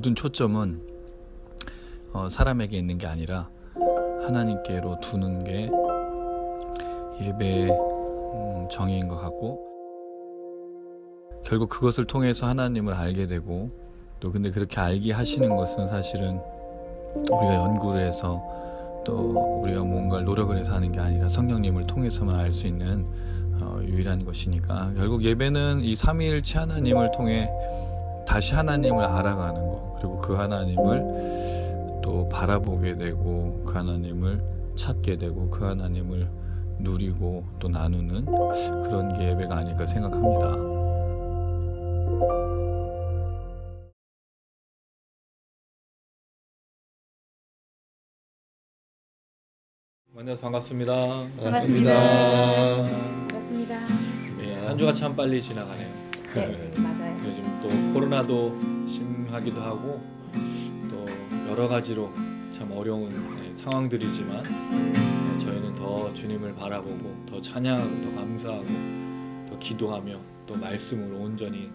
모든 초점은 사람에게 있는 게 아니라 하나님께로 두는 게 예배의 정의인 것 같고, 결국 그것을 통해서 하나님을 알게 되고, 또 근데 그렇게 알게 하시는 것은 사실은 우리가 연구를 해서 또 우리가 뭔가를 노력을 해서 하는 게 아니라 성령님을 통해서만 알 수 있는 유일한 것이니까, 결국 예배는 이 삼위일체 하나님을 통해 다시 하나님을 알아가는 거, 그리고 그 하나님을 또 바라보게 되고, 그 하나님을 찾게 되고, 그 하나님을 누리고 또 나누는 그런 게 예배가 아닐까 생각합니다. 만나서 반갑습니다. 반갑습니다. 네, 한 주가 참 빨리 지나가네요. 네, 맞아요. 요즘 또 코로나도 심하기도 하고 또 여러 가지로 참 어려운 상황들이지만, 저희는 더 주님을 바라보고 더 찬양하고 더 감사하고 더 기도하며 또 말씀으로 온전히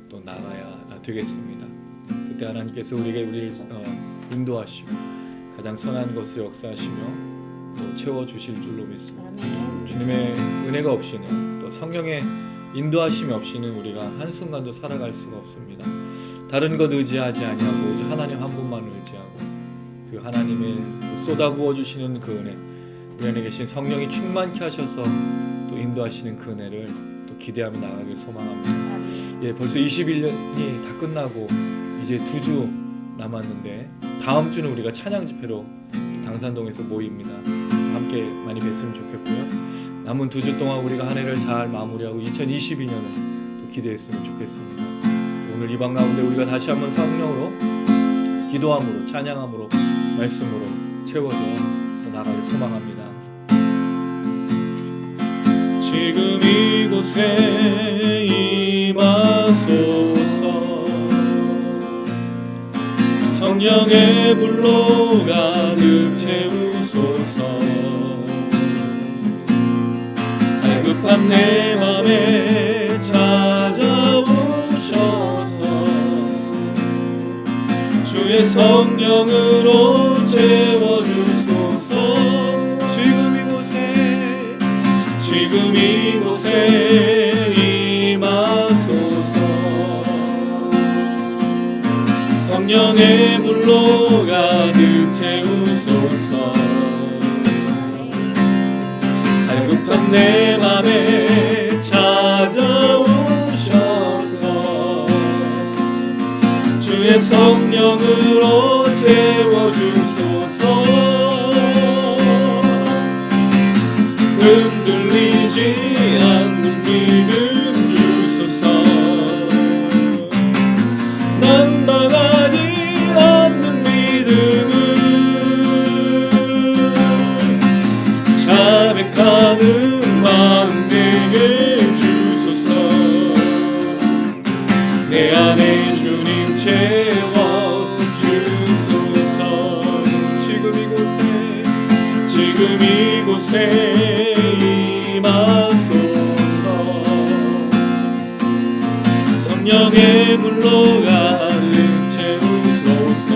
또 나가야 되겠습니다. 그때 하나님께서 우리를 인도하시고 가장 선한 것을 역사하시며 또 채워주실 줄로 믿습니다. 아멘. 주님의 은혜가 없이는, 또 성령의 인도하심이 없이는 우리가 한순간도 살아갈 수가 없습니다. 다른 것 의지하지 아니하고 오직 하나님 한 분만 의지하고, 그 하나님의 쏟아부어 주시는 그 은혜, 우리 안에 계신 성령이 충만케 하셔서 또 인도하시는 그 은혜를 또 기대하며 나가길 소망합니다. 벌써 21년이 다 끝나고 이제 2주 남았는데, 다음 주는 우리가 찬양 집회로 당산동에서 모입니다. 함께 많이 뵀으면 좋겠고요. 남은 2주 동안 우리가 한 해를 잘 마무리하고 2022년을 또 기대했으면 좋겠습니다. 그래서 오늘 이 방 가운데 우리가 다시 한번 성령으로 기도함으로 찬양함으로 말씀으로 채워져 또 나가길 소망합니다. 지금 이곳에 임하소서. 성령의 불로 가득 채우소서. 갈급한 내 맘에 찾아오셔서 주의 성령으로 채워주소서. 지금 이곳에 임하소서. 성령의 불로 가득 채우소서. 갈급한 내 맘에 찾아오셔서 주의 성령으로 채워주소서. 흔들리지 않는 믿음 주소서. 난 나가지 않는 믿음을 자백하는 마음 되게 주소서. 내 안에 주님 채워주소서. 지금 이곳에 임하소서. 성령의 불로 가득 채우소서.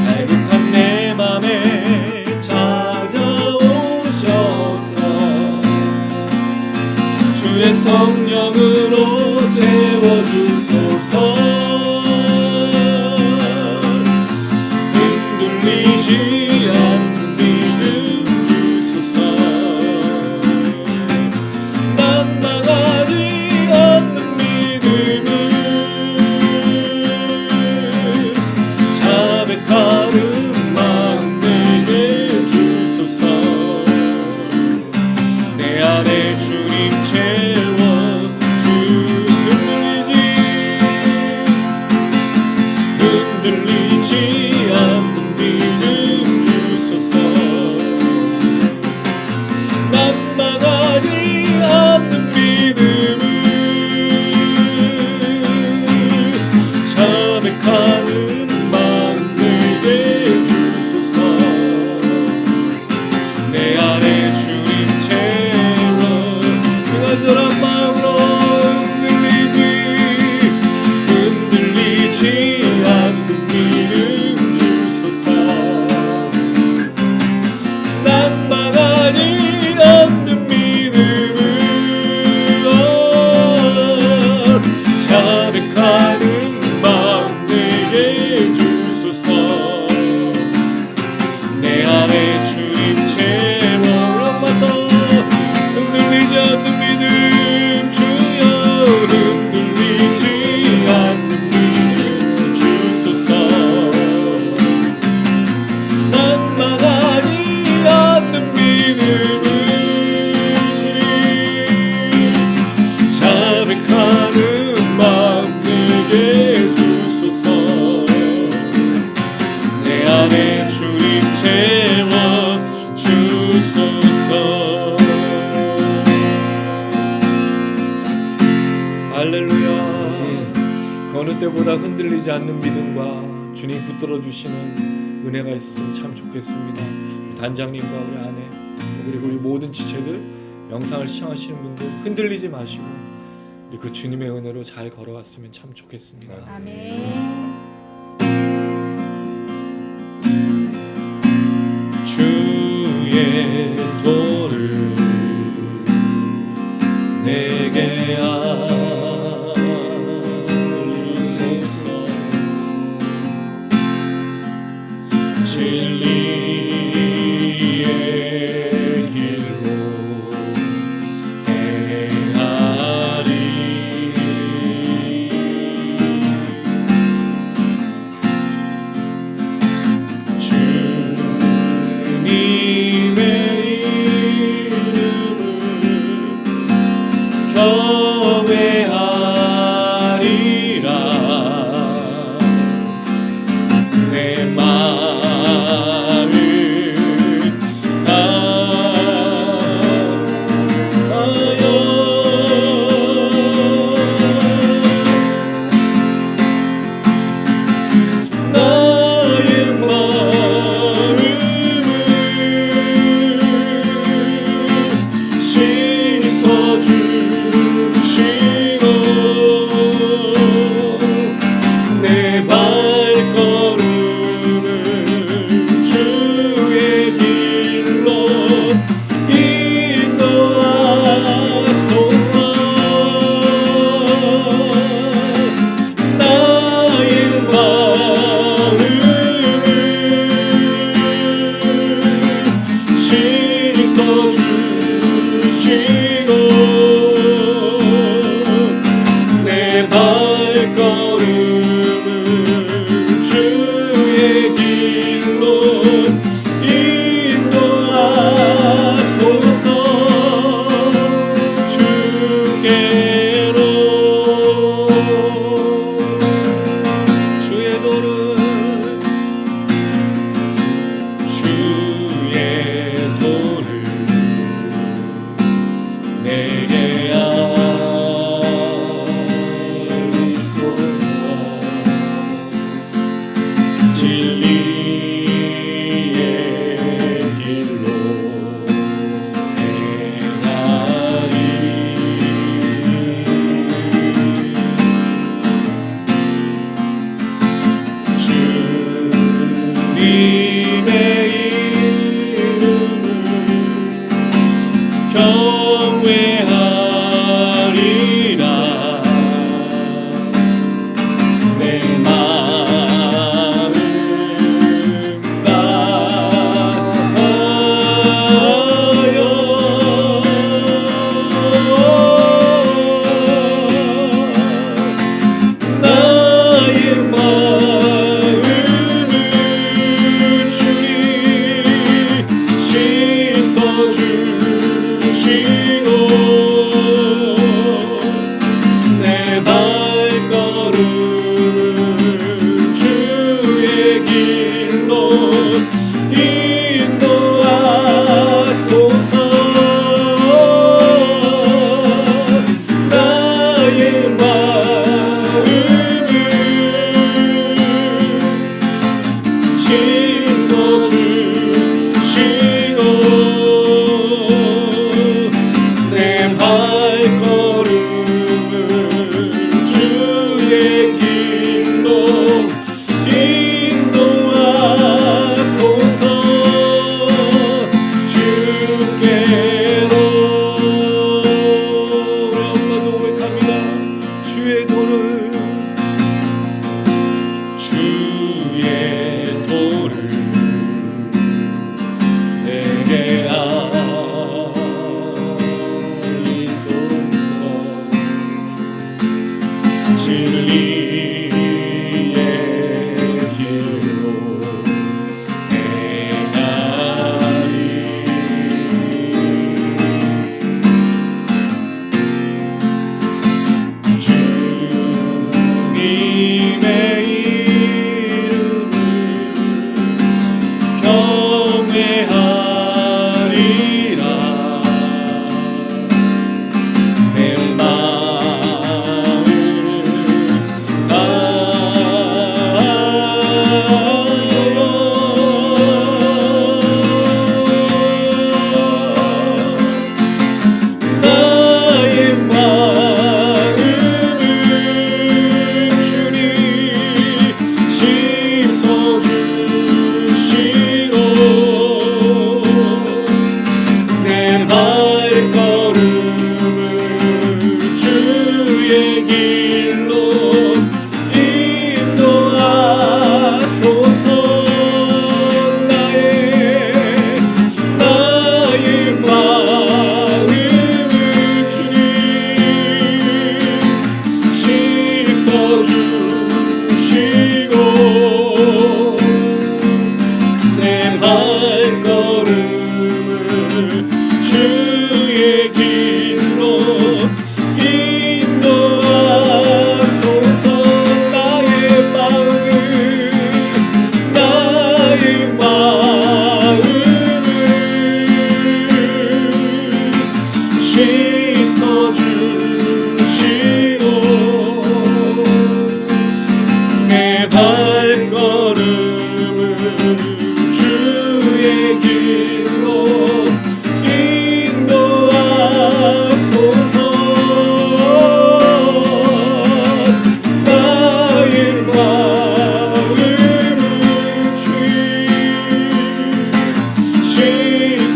갈급한 내 맘에 찾아오셔서 주의 성령으로 채워주소서. 흔들리지 않는 믿음 주소서. 난 나가지 않는 믿음을 자백하는 마음 내게 주소서. 내 안에 주님 흔들리지 않는 믿음 주소서. 난 나가지 않는 믿음을 자백하는 마음 내게 주소서. 내 안에 주님 채워 간절한 마음으로 흔들리지 안에 주님 채워 주소서. 할렐루야. 그 어느 때보다 흔들리지 않는 믿음과 주님 붙들어 주시는 은혜가 있었으면 참 좋겠습니다. 단장님과 우리 아내 그리고 우리 모든 지체들, 영상을 시청하시는 분들 흔들리지 마시고 우리 그 주님의 은혜로 잘 걸어갔으면 참 좋겠습니다. 아멘. 주의 도를 내게 알리소서. 진리의 길로 행하리. 주님의 이름을 경외하리라. 내 마음을 다하여 나의 마음을 씻어주시고 내 발걸음을 주의 길로 인도하소서. 나의 마음을 씻어주시고 내 발걸음을 주의 길로 인도하소서. 주께로 주의 도를 내게 알리소서. 진리의 길로 행하리. 주님의 이름을 경외하리라. 내 마음을 다하여 나의 마음을 주님 씻어주시고 내 발걸음을 주의 길로 인도하소서. 나의 마음을 씻어주시고 내 발걸음을 주의 길로 인도하소서. 주께로 엄마도 고백합니다. 주의 도를 주의 도를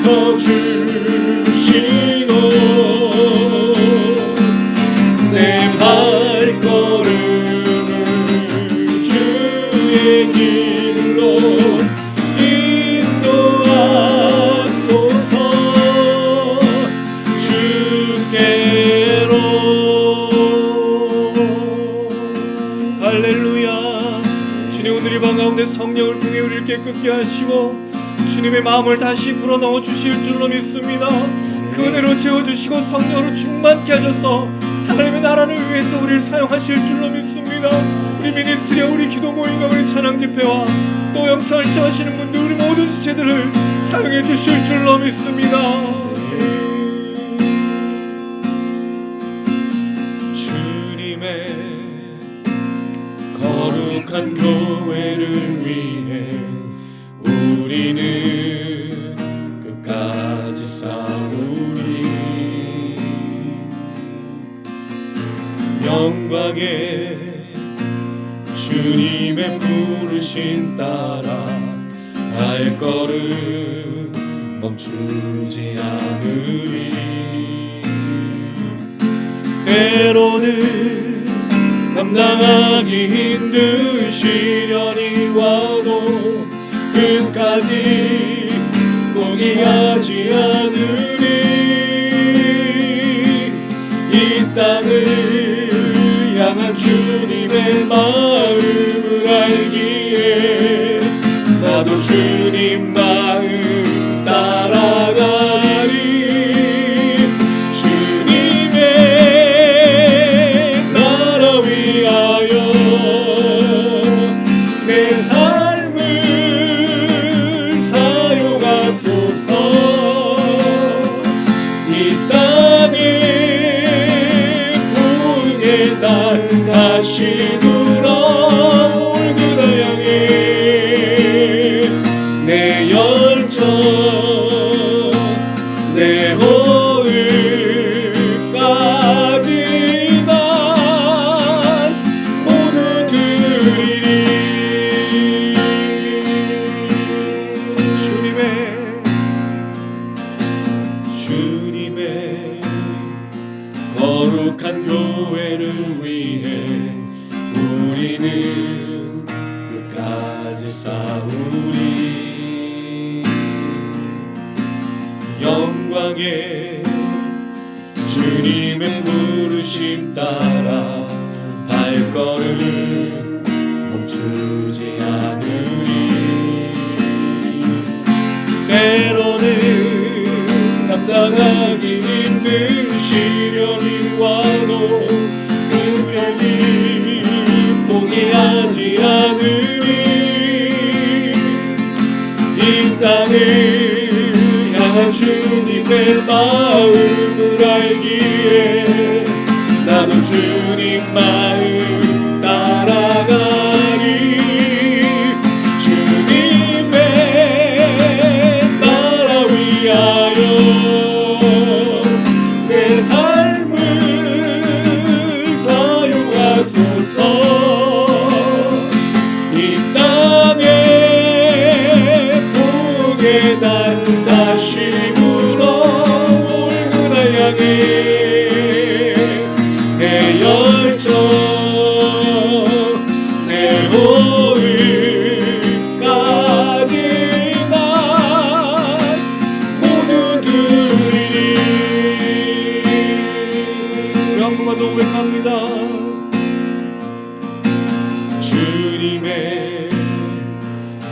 서주시고 내 발걸음을 주의 길로 인도하소서. 주께로. 할렐루야. 주님, 오늘 이 방 가운데 성령을 통해 우리를 깨끗게 하시고 주님의 마음을 다시 불어넣어 주실 줄로 믿습니다. 그 은혜로 채워주시고 성령으로 충만케 하셔서 하나님의 나라를 위해서 우리를 사용하실 줄로 믿습니다. 우리 미니스트리와 우리 기도 모임과 우리 찬양 집회와 또 영상을 시청하시는 분들, 우리 모든 지체들을 사용해 주실 줄로 믿습니다. 주님의 거룩한 교회를 위해 우리는 끝까지 싸우리. 영광의 주님의 부르심 따라 발걸음 멈추지 않으리. 때로는 감당하기 힘든 시련이 와도 끝까지 포기하지 않으리. 이 땅을 향한 주님의 마음을 알기에 나도 주님 마음 따라가리. 주님의 나라 위하여 내 삶을 사용하소서. 이 땅에 풍에 다시 돌아올 그날 향해 내 열정 내 호흡까지 난 모두 드리리. 주님의 거룩한 교회를 위해 우리는 끝까지 싸우리. 영광의 주님의 부르심 따라 발걸음 멈추지 않으리. 때로는 감당하기 힘든 시련이 와도 끝까지 포기하지 않으리. 이 땅을 향한 주님의 마음을 알기에 나도 주님 마음 따라가리. 주님의 나라 위하여 내 삶을 사용하소서. 이 땅에 풍에 다시 불어올 그날 향해 내 열정 내 호흡까지 난 모두 드리리. 우리 한 번만 더 고백합니다. 주님의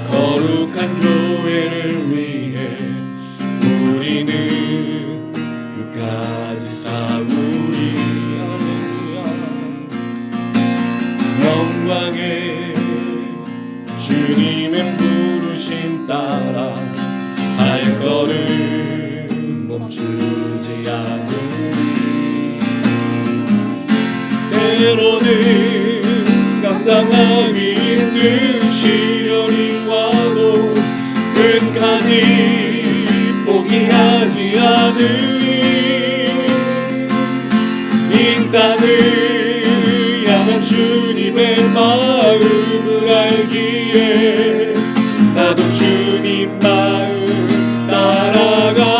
거룩한 교회를 위해 우리는 끝까지 싸우리. 할렐루야. 영광의 주님의 부르심 따라 발걸음 멈추지 않으리. 때로는 감당하기 힘든 시련이 와도 끝까지 포기하지 않으리. 이 땅을 향한 주님의 마음을 알기에 나도 주님 마음 따라가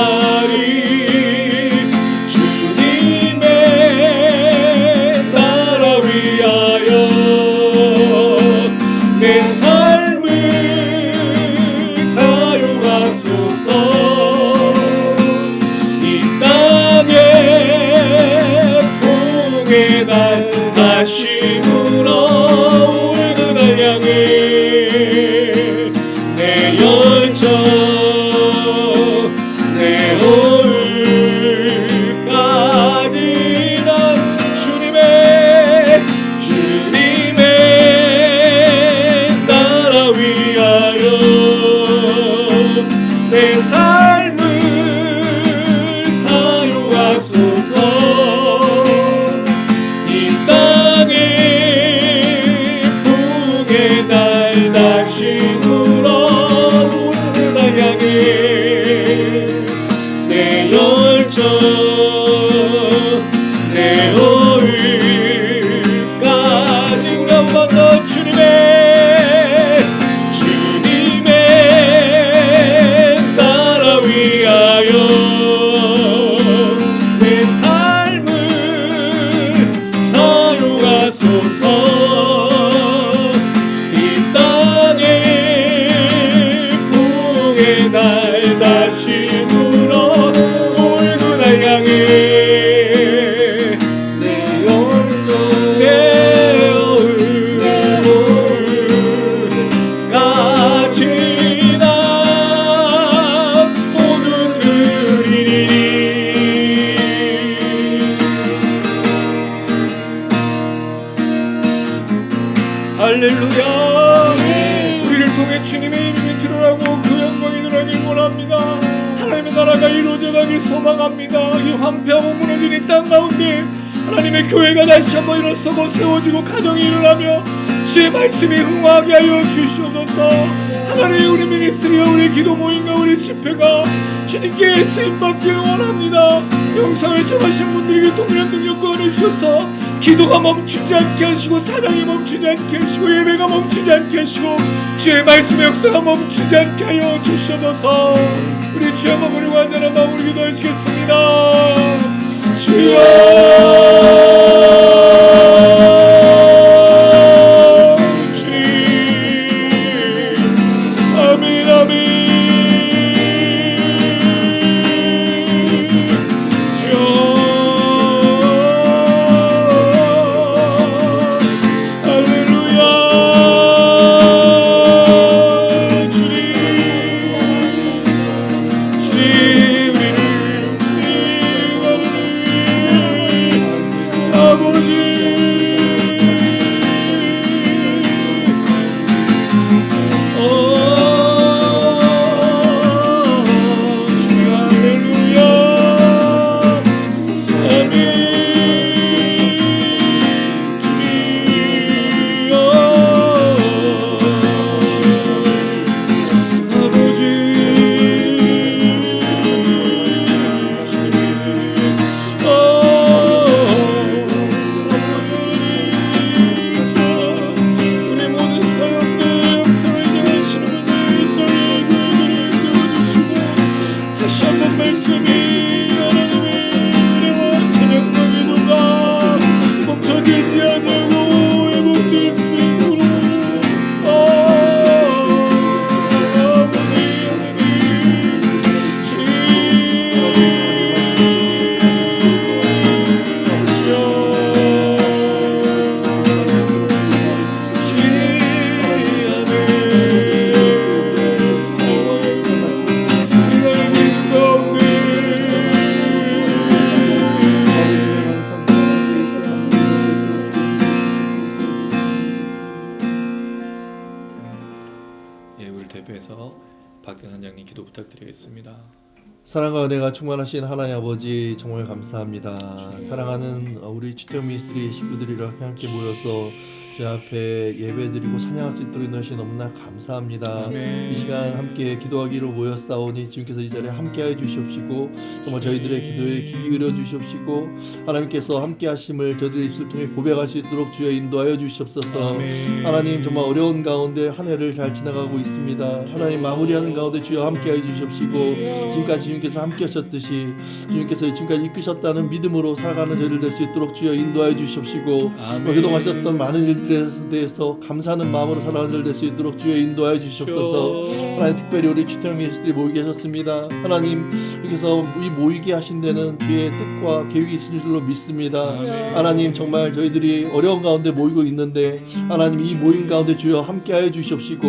내 열정 내 오늘까지 난 주님의 나라 위하여 내 삶을 사용하소서. 이 땅에 풍의 날 다시 불어오는 날 향해 내 열정 내 오늘까지 우리 한번 더 주님의 나라 위하여 내 삶을 사용하소서. 이 땅에 풍의 날 다시 불어오는 날 향해 내 열정 내 오늘까지 난 모두 드리리. 할렐루야. 우리를 통해 주님의 이름이 드러나고 그 영광이 드러나길 원합니다. 하나님의 나라가 이루어져가길 소망합니다. 이 황폐하고 무너진 이 땅 가운데 하나님의 교회가 다시 한번 일어서고 세워지고 가정이 일어나며 주의 말씀이 흥하게 하여 주시옵소서. 하나님 우리 미니스트리와 우리 기도 모임과 우리 집회가 주님께 쓰임받기를 원합니다. 영상을 접하신 분들에게 동일한 능력과 은혜 주셔서 기도가 멈추지 않게 하시고 찬양이 멈추지 않게 하시고 예배가 멈추지 않게 하시고 주의 말씀의 역사가 멈추지 않게 하여 주시옵소서. 우리 주여 한번 우리 완전한 마음으로 기도하시겠습니다. 주여 주님 아멘 아멘 주여 할렐루야 주님 대표해서 박전 선장님 기도 부탁드리겠습니다. 사랑과 은혜가 충만하신 하나님 아버지 정말 감사합니다. 사랑하는 우리 주택 미니스트리 식구들이랑 함께 모여서 제 앞에 예배드리고 찬양할 수 있도록 인도하시 너무나 감사합니다. 이 시간 함께 기도하기로 모였사오니 주님께서 이 자리에 함께하여 주시옵시고 정말 저희들의 기도에 귀 기울여 주시옵시고 하나님께서 함께하심을 저희들의 입술 통해 고백할 수 있도록 주여 인도하여 주시옵소서. 하나님 정말 어려운 가운데 한 해를 잘 지나가고 있습니다. 하나님 마무리하는 가운데 주여 함께하여 주시옵시고 지금까지 주님께서 함께하셨듯이 주님께서 지금까지 이끄셨다는 믿음으로 살아가는 저희들 될 수 있도록 주여 인도하여 주시옵시고 그동안 하셨던 많은 일 그래서 대해서 감사하는 마음으로 살아갈 수 있도록 주여 인도하여 주시옵소서. 하나님 특별히 우리 치통 미니스트리 모이게 하셨습니다. 하나님 여기서 이 모이게 하신 데는 주의 뜻과 계획이 있으신 줄로 믿습니다. 하나님 정말 저희들이 어려운 가운데 모이고 있는데 하나님 이 모임 가운데 주여 함께하여 주시옵시고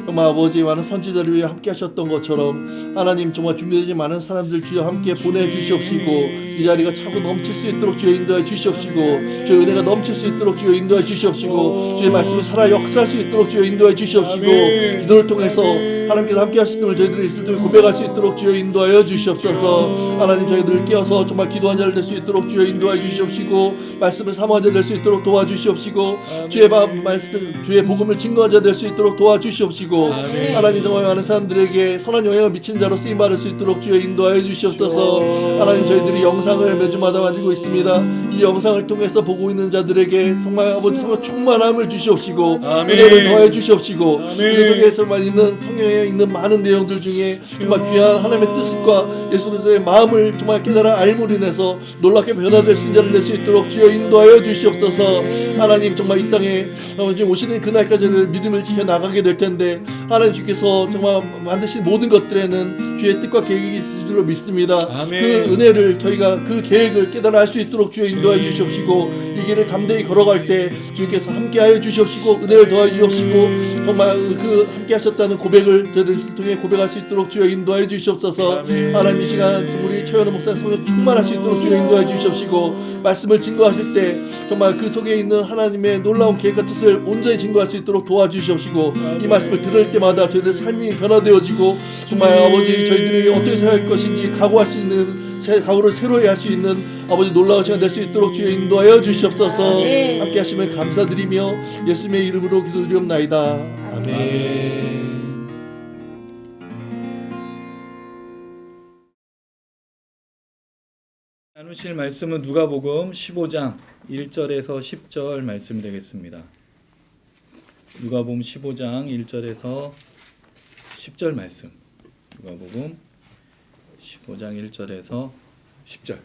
정말 아버지 많은 선지자를 위해 함께 하셨던 것처럼 하나님 정말 준비되지 많은 사람들 주여 함께 보내주시옵시고 이 자리가 차고 넘칠 수 있도록 주여 인도해 주시옵시고 주의 은혜가 넘칠 수 있도록 주여 인도해 주시옵시고 주의 말씀이 살아 역사할 수 있도록 주여 인도해 주시옵시고 기도를 통해서 하나님께서 함께 하시는 저희들이 있을 때 고백할 수 있도록 주여 인도하여 주시옵소서. 하나님 저희들을 깨어서 정말 기도한 자를 될 수 있도록 주여 인도하여 주시옵시고 말씀을 사모한 자 될 수 있도록 도와주시옵시고 주의 말씀 주의 복음을 증거한 자 될 수 있도록 도와주시옵시고 하나님 정말 많은 사람들에게 선한 영향을 미친 자로 쓰임 받을 수 있도록 주여 인도하여 주시옵소서. 하나님 저희들이 영상을 매주마다 만들고 있습니다. 이 영상을 통해서 보고 있는 자들에게 정말 아버지 정말 충만함을 주시옵시고 은혜를 더해 주시옵시고 그 속에서만 있는 성경에 있는 많은 내용들 중에 정말 귀한 하나님의 뜻과 예수 그리스도의 마음을 정말 깨달아 알므로 인해서 놀랍게 변화될 수 있는 자를 낼 수 있도록 주여 인도하여 주시옵소서. 하나님 정말 이 땅에 오시는 그날까지는 믿음을 지켜 나가게 될 텐데 하나님 주께서 정말 만드신 모든 것들에는 주의 뜻과 계획이 있으실 줄로 믿습니다. 그 은혜를 저희가 그 계획을 깨달아 알 수 있도록 주여 인도하여 주시옵시고 이 길을 담대히 걸어갈 때 주께서 함께하여 주시옵시고 은혜를 더하여 주시옵시고 정말 그 함께 하셨다는 고백을 저희를 통해 고백할 수 있도록 주여 인도하여 주시옵소서. 하나님 이 시간 우리 최현우 목사 성령 충만할 수 있도록 주여 인도하여 주시옵시고 말씀을 증거하실 때 정말 그 속에 있는 하나님의 놀라운 계획과 뜻을 온전히 증거할 수 있도록 도와주시옵시고 이 말씀을 들을 때마다 저희들의 삶이 변화되어지고 정말 아버지 저희들이 어떻게 살 것인지 각오할 수 있는 각오를 새로이 할 수 있는 아버지 놀라운 시간 될 수 있도록 주여 인도하여 주시옵소서. 함께 하시면 감사드리며 예수님의 이름으로 기도드리옵나이다. 아멘. 나누실 말씀은 누가복음 15장 1절에서 10절 말씀 되겠습니다. 누가복음 15장 1절에서 10절 말씀. 누가복음 15장 1절에서 10절.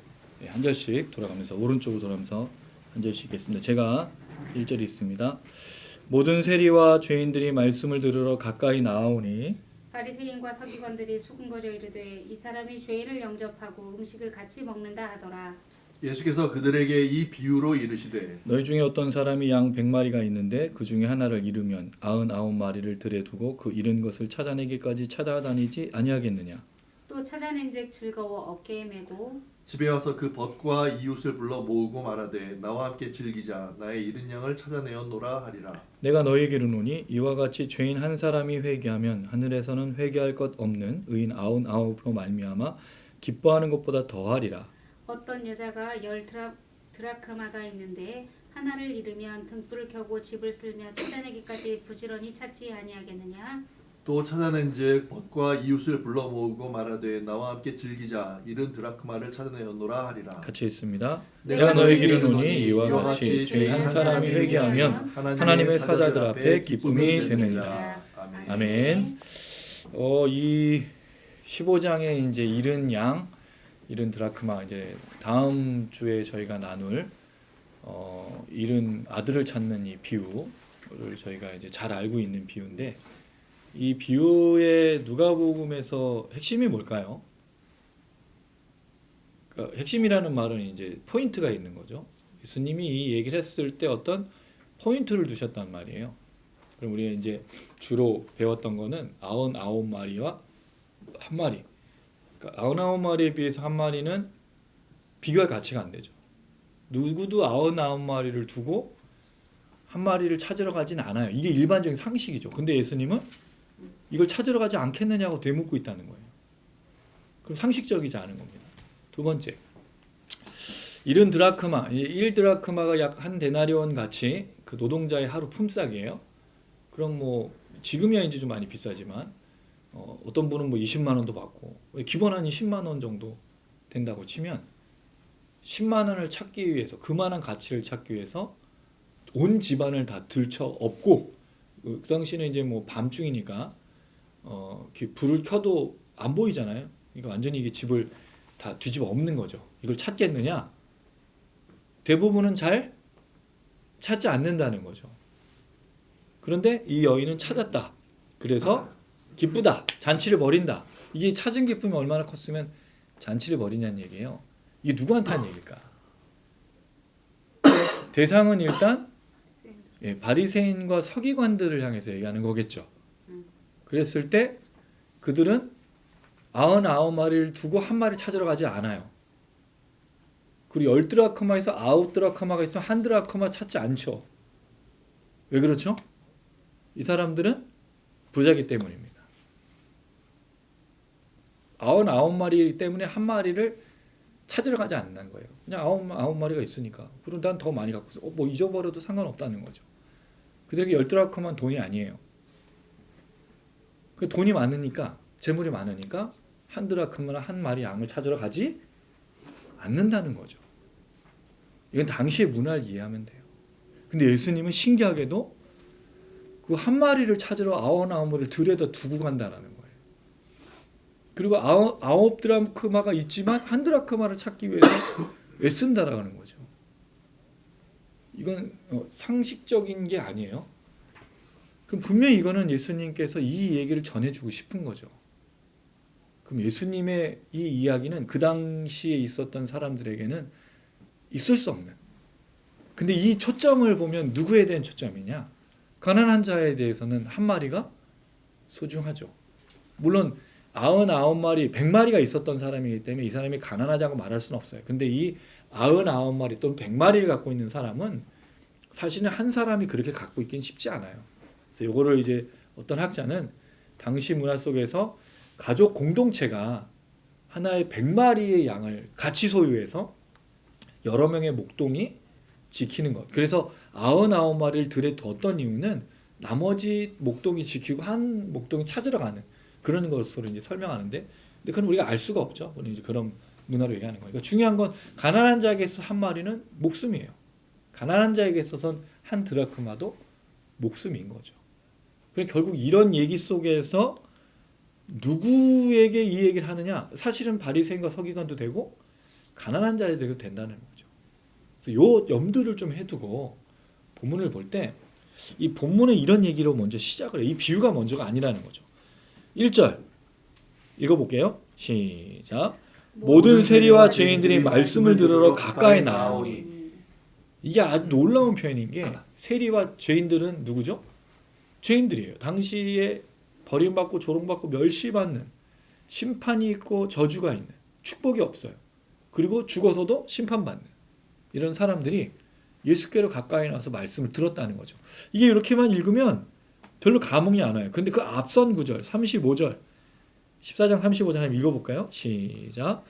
한 절씩 돌아가면서 오른쪽으로 돌아가면서 한 절씩 읽겠습니다. 제가 1절이 있습니다. 모든 세리와 죄인들이 말씀을 들으러 가까이 나아오니 바리새인과 서기관들이 수군거려 이르되 이 사람이 죄인을 영접하고 음식을 같이 먹는다 하더라. 예수께서 그들에게 이 비유로 이르시되 너희 중에 어떤 사람이 양 100마리가 있는데 그 중에 하나를 잃으면 99마리를 들에 두고 그 잃은 것을 찾아내기까지 찾아다니지 아니하겠느냐. 또 찾아낸즉 즐거워 어깨에 메고 집에 와서 그 벗과 이웃을 불러 모으고 말하되 나와 함께 즐기자 나의 잃은 양을 찾아내었노라 하리라. 내가 너희에게 이르노니 이와 같이 죄인 한 사람이 회개하면 하늘에서는 회개할 것 없는 의인 99으로 말미암아 기뻐하는 것보다 더하리라. 어떤 여자가 10 드라크마가 있는데 하나를 잃으면 등불을 켜고 집을 쓸며 찾아내기까지 부지런히 찾지 아니하겠느냐. 또 찾아낸즉 벗과 이웃을 불러 모으고 말하되 나와 함께 즐기자 잃은 드라크마를 찾아내었노라 하리라. 같이 읽습니다. 내가 너희에게 이르노니 이와 같이 죄인 한 사람이 회개하면 하나님의 사자들 앞에 기쁨이 되느니라. 아멘. 이 15장에 이제 잃은 양, 잃은 드라크마 이제 다음 주에 저희가 나눌 잃은 아들을 찾는 이 비유를 저희가 이제 잘 알고 있는 비유인데 이 비유의 누가복음에서 핵심이 뭘까요? 그러니까 핵심이라는 말은 이제 포인트가 있는 거죠. 예수님이 이 얘기를 했을 때 어떤 포인트를 두셨단 말이에요. 그럼 우리가 이제 주로 배웠던 거는 99마리와 한 마리. 그러니까 99마리에 비해서 한 마리는 비교할 가치가 안 되죠. 누구도 99마리를 두고 한 마리를 찾으러 가진 않아요. 이게 일반적인 상식이죠. 근데 예수님은 이걸 찾으러 가지 않겠느냐고 되묻고 있다는 거예요. 그럼 상식적이지 않은 겁니다. 두 번째, 잃은 드라크마, 1드라크마가 약 한 데나리온 가치, 그 노동자의 하루 품삯이에요. 그럼 뭐 지금이야 이제 좀 많이 비싸지만 어떤 분은 뭐 20만 원도 받고 기본 한 10만 원 정도 된다고 치면 10만 원을 찾기 위해서 그만한 가치를 찾기 위해서 온 집안을 다 들쳐 엎고 그 당시는 이제 뭐 밤중이니까 불을 켜도 안 보이잖아요. 그러니까 완전히 이게 집을 다 뒤집어 엎는 거죠. 이걸 찾겠느냐? 대부분은 잘 찾지 않는다는 거죠. 그런데 이 여인은 찾았다. 그래서 기쁘다. 잔치를 벌인다. 이게 찾은 기쁨이 얼마나 컸으면 잔치를 벌이냐는 얘기예요. 이게 누구한테 한 얘기일까? 대상은 일단 바리새인과 서기관들을 향해서 얘기하는 거겠죠. 그랬을 때 그들은 99마리를 두고 한 마리 찾으러 가지 않아요. 그리고 10드라크마에서 9드라크마가 있으면 1드라크마 찾지 않죠. 왜 그렇죠? 이 사람들은 부자기 때문입니다. 99마리 때문에 한 마리를 찾으러 가지 않는 거예요. 그냥 9마리가 있으니까. 그럼 난 더 많이 갖고 있어. 뭐 잊어버려도 상관없다는 거죠. 그들에게 10드라크마는 돈이 아니에요. 그 돈이 많으니까, 재물이 많으니까 1드라크마나 한 마리 양을 찾으러 가지 않는다는 거죠. 이건 당시의 문화를 이해하면 돼요. 근데 예수님은 신기하게도 그 한 마리를 찾으러 99마리를 들여다 두고 간다라는 거예요. 그리고 9드라크마가 있지만 1드라크마를 찾기 위해서 애쓴다라는 거죠. 이건 상식적인 게 아니에요. 그럼 분명히 이거는 예수님께서 이 얘기를 전해주고 싶은 거죠. 그럼 예수님의 이 이야기는 그 당시에 있었던 사람들에게는 있을 수 없는. 근데 이 초점을 보면 누구에 대한 초점이냐? 가난한 자에 대해서는 한 마리가 소중하죠. 물론 99마리, 100마리가 있었던 사람이기 때문에 이 사람이 가난하다고 말할 수는 없어요. 근데 이 99마리 또는 100마리를 갖고 있는 사람은 사실은 한 사람이 그렇게 갖고 있긴 쉽지 않아요. 그래서 이거를 이제 어떤 학자는 당시 문화 속에서 가족 공동체가 하나의 100마리의 양을 같이 소유해서 여러 명의 목동이 지키는 것. 그래서 99마리를 들에 두었던 이유는 나머지 목동이 지키고 한 목동이 찾으러 가는 그런 것으로 이제 설명하는데, 근데 그건 우리가 알 수가 없죠. 그건 이제 그런 문화로 얘기하는 거니까. 중요한 건 가난한 자에게 있어서 한 마리는 목숨이에요. 가난한 자에게 있어서는 한 드라크마도 목숨인 거죠. 그러니까 결국 이런 얘기 속에서 누구에게 이 얘기를 하느냐? 사실은 바리새인과 서기관도 되고 가난한 자에게도 된다는 거죠. 그래서 요 염두를 좀 해두고 본문을 볼 때 이 본문에 이런 얘기로 먼저 시작을 해요. 이 비유가 먼저가 아니라는 거죠. 1절 읽어볼게요. 시작. 모든 세리와 죄인들이 말씀을 들으러 가까이 나오니. 이게 아주 놀라운 표현인 게 세리와 죄인들은 누구죠? 죄인들이에요. 당시에 버림받고 조롱받고 멸시받는, 심판이 있고 저주가 있는, 축복이 없어요. 그리고 죽어서도 심판받는 이런 사람들이 예수께로 가까이 나와서 말씀을 들었다는 거죠. 이게 이렇게만 읽으면 별로 감흥이 안 와요. 근데 그 앞선 구절 35절 14장 35절 한번 읽어볼까요? 시작.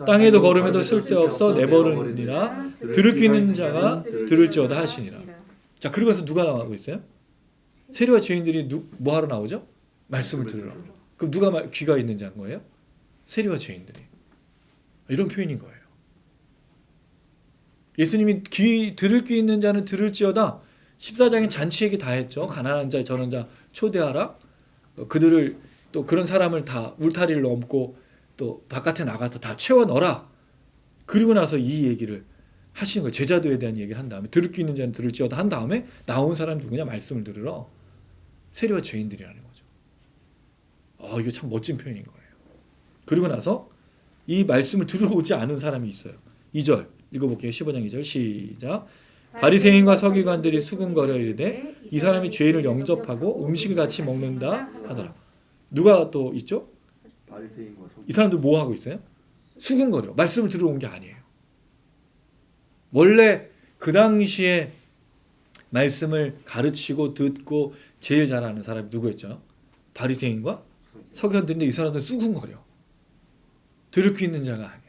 땅에도 걸음에도 쓸데없어 내버리니라 들을 귀 있는 자가 들을지어다 하시니라. 자, 그리고 나서 누가 나오고 있어요? 세리와 죄인들이 뭐 하러 나오죠? 말씀을 들으러. 그럼 누가 귀가 있는 자인 거예요? 세리와 죄인들이. 이런 표현인 거예요. 예수님이 들을 귀 있는 자는 들을지어다. 14장에 잔치 얘기 다 했죠. 가난한 자, 저런 자 초대하라. 그들을 또 그런 사람을 다 울타리를 넘고 또 바깥에 나가서 다 채워 넣어라. 그리고 나서 이 얘기를 하시는 거예요. 제자도에 대한 얘기를 한 다음에 들을 귀 있는 자는 들을지어다 한 다음에 나온 사람 누구냐? 말씀을 들으러 세리와 죄인들이라는 거죠. 이거 참 멋진 표현인 거예요. 그리고 나서 이 말씀을 들어오지 않은 사람이 있어요. 2절 읽어볼게요. 15장 2절 시작. 바리새인과 서기관들이 수군거려 이르되 이 사람이 죄인을 영접하고 음식을 같이 먹는다 하더라. 누가 또 있죠? 이 사람들 뭐 하고 있어요? 수군거려. 말씀을 들어온 게 아니에요. 원래 그 당시에 말씀을 가르치고 듣고 제일 잘하는 사람이 누구였죠? 바리새인과 서기관들인데 이 사람들은 수군거려. 들을 귀 있는 자가 아니야.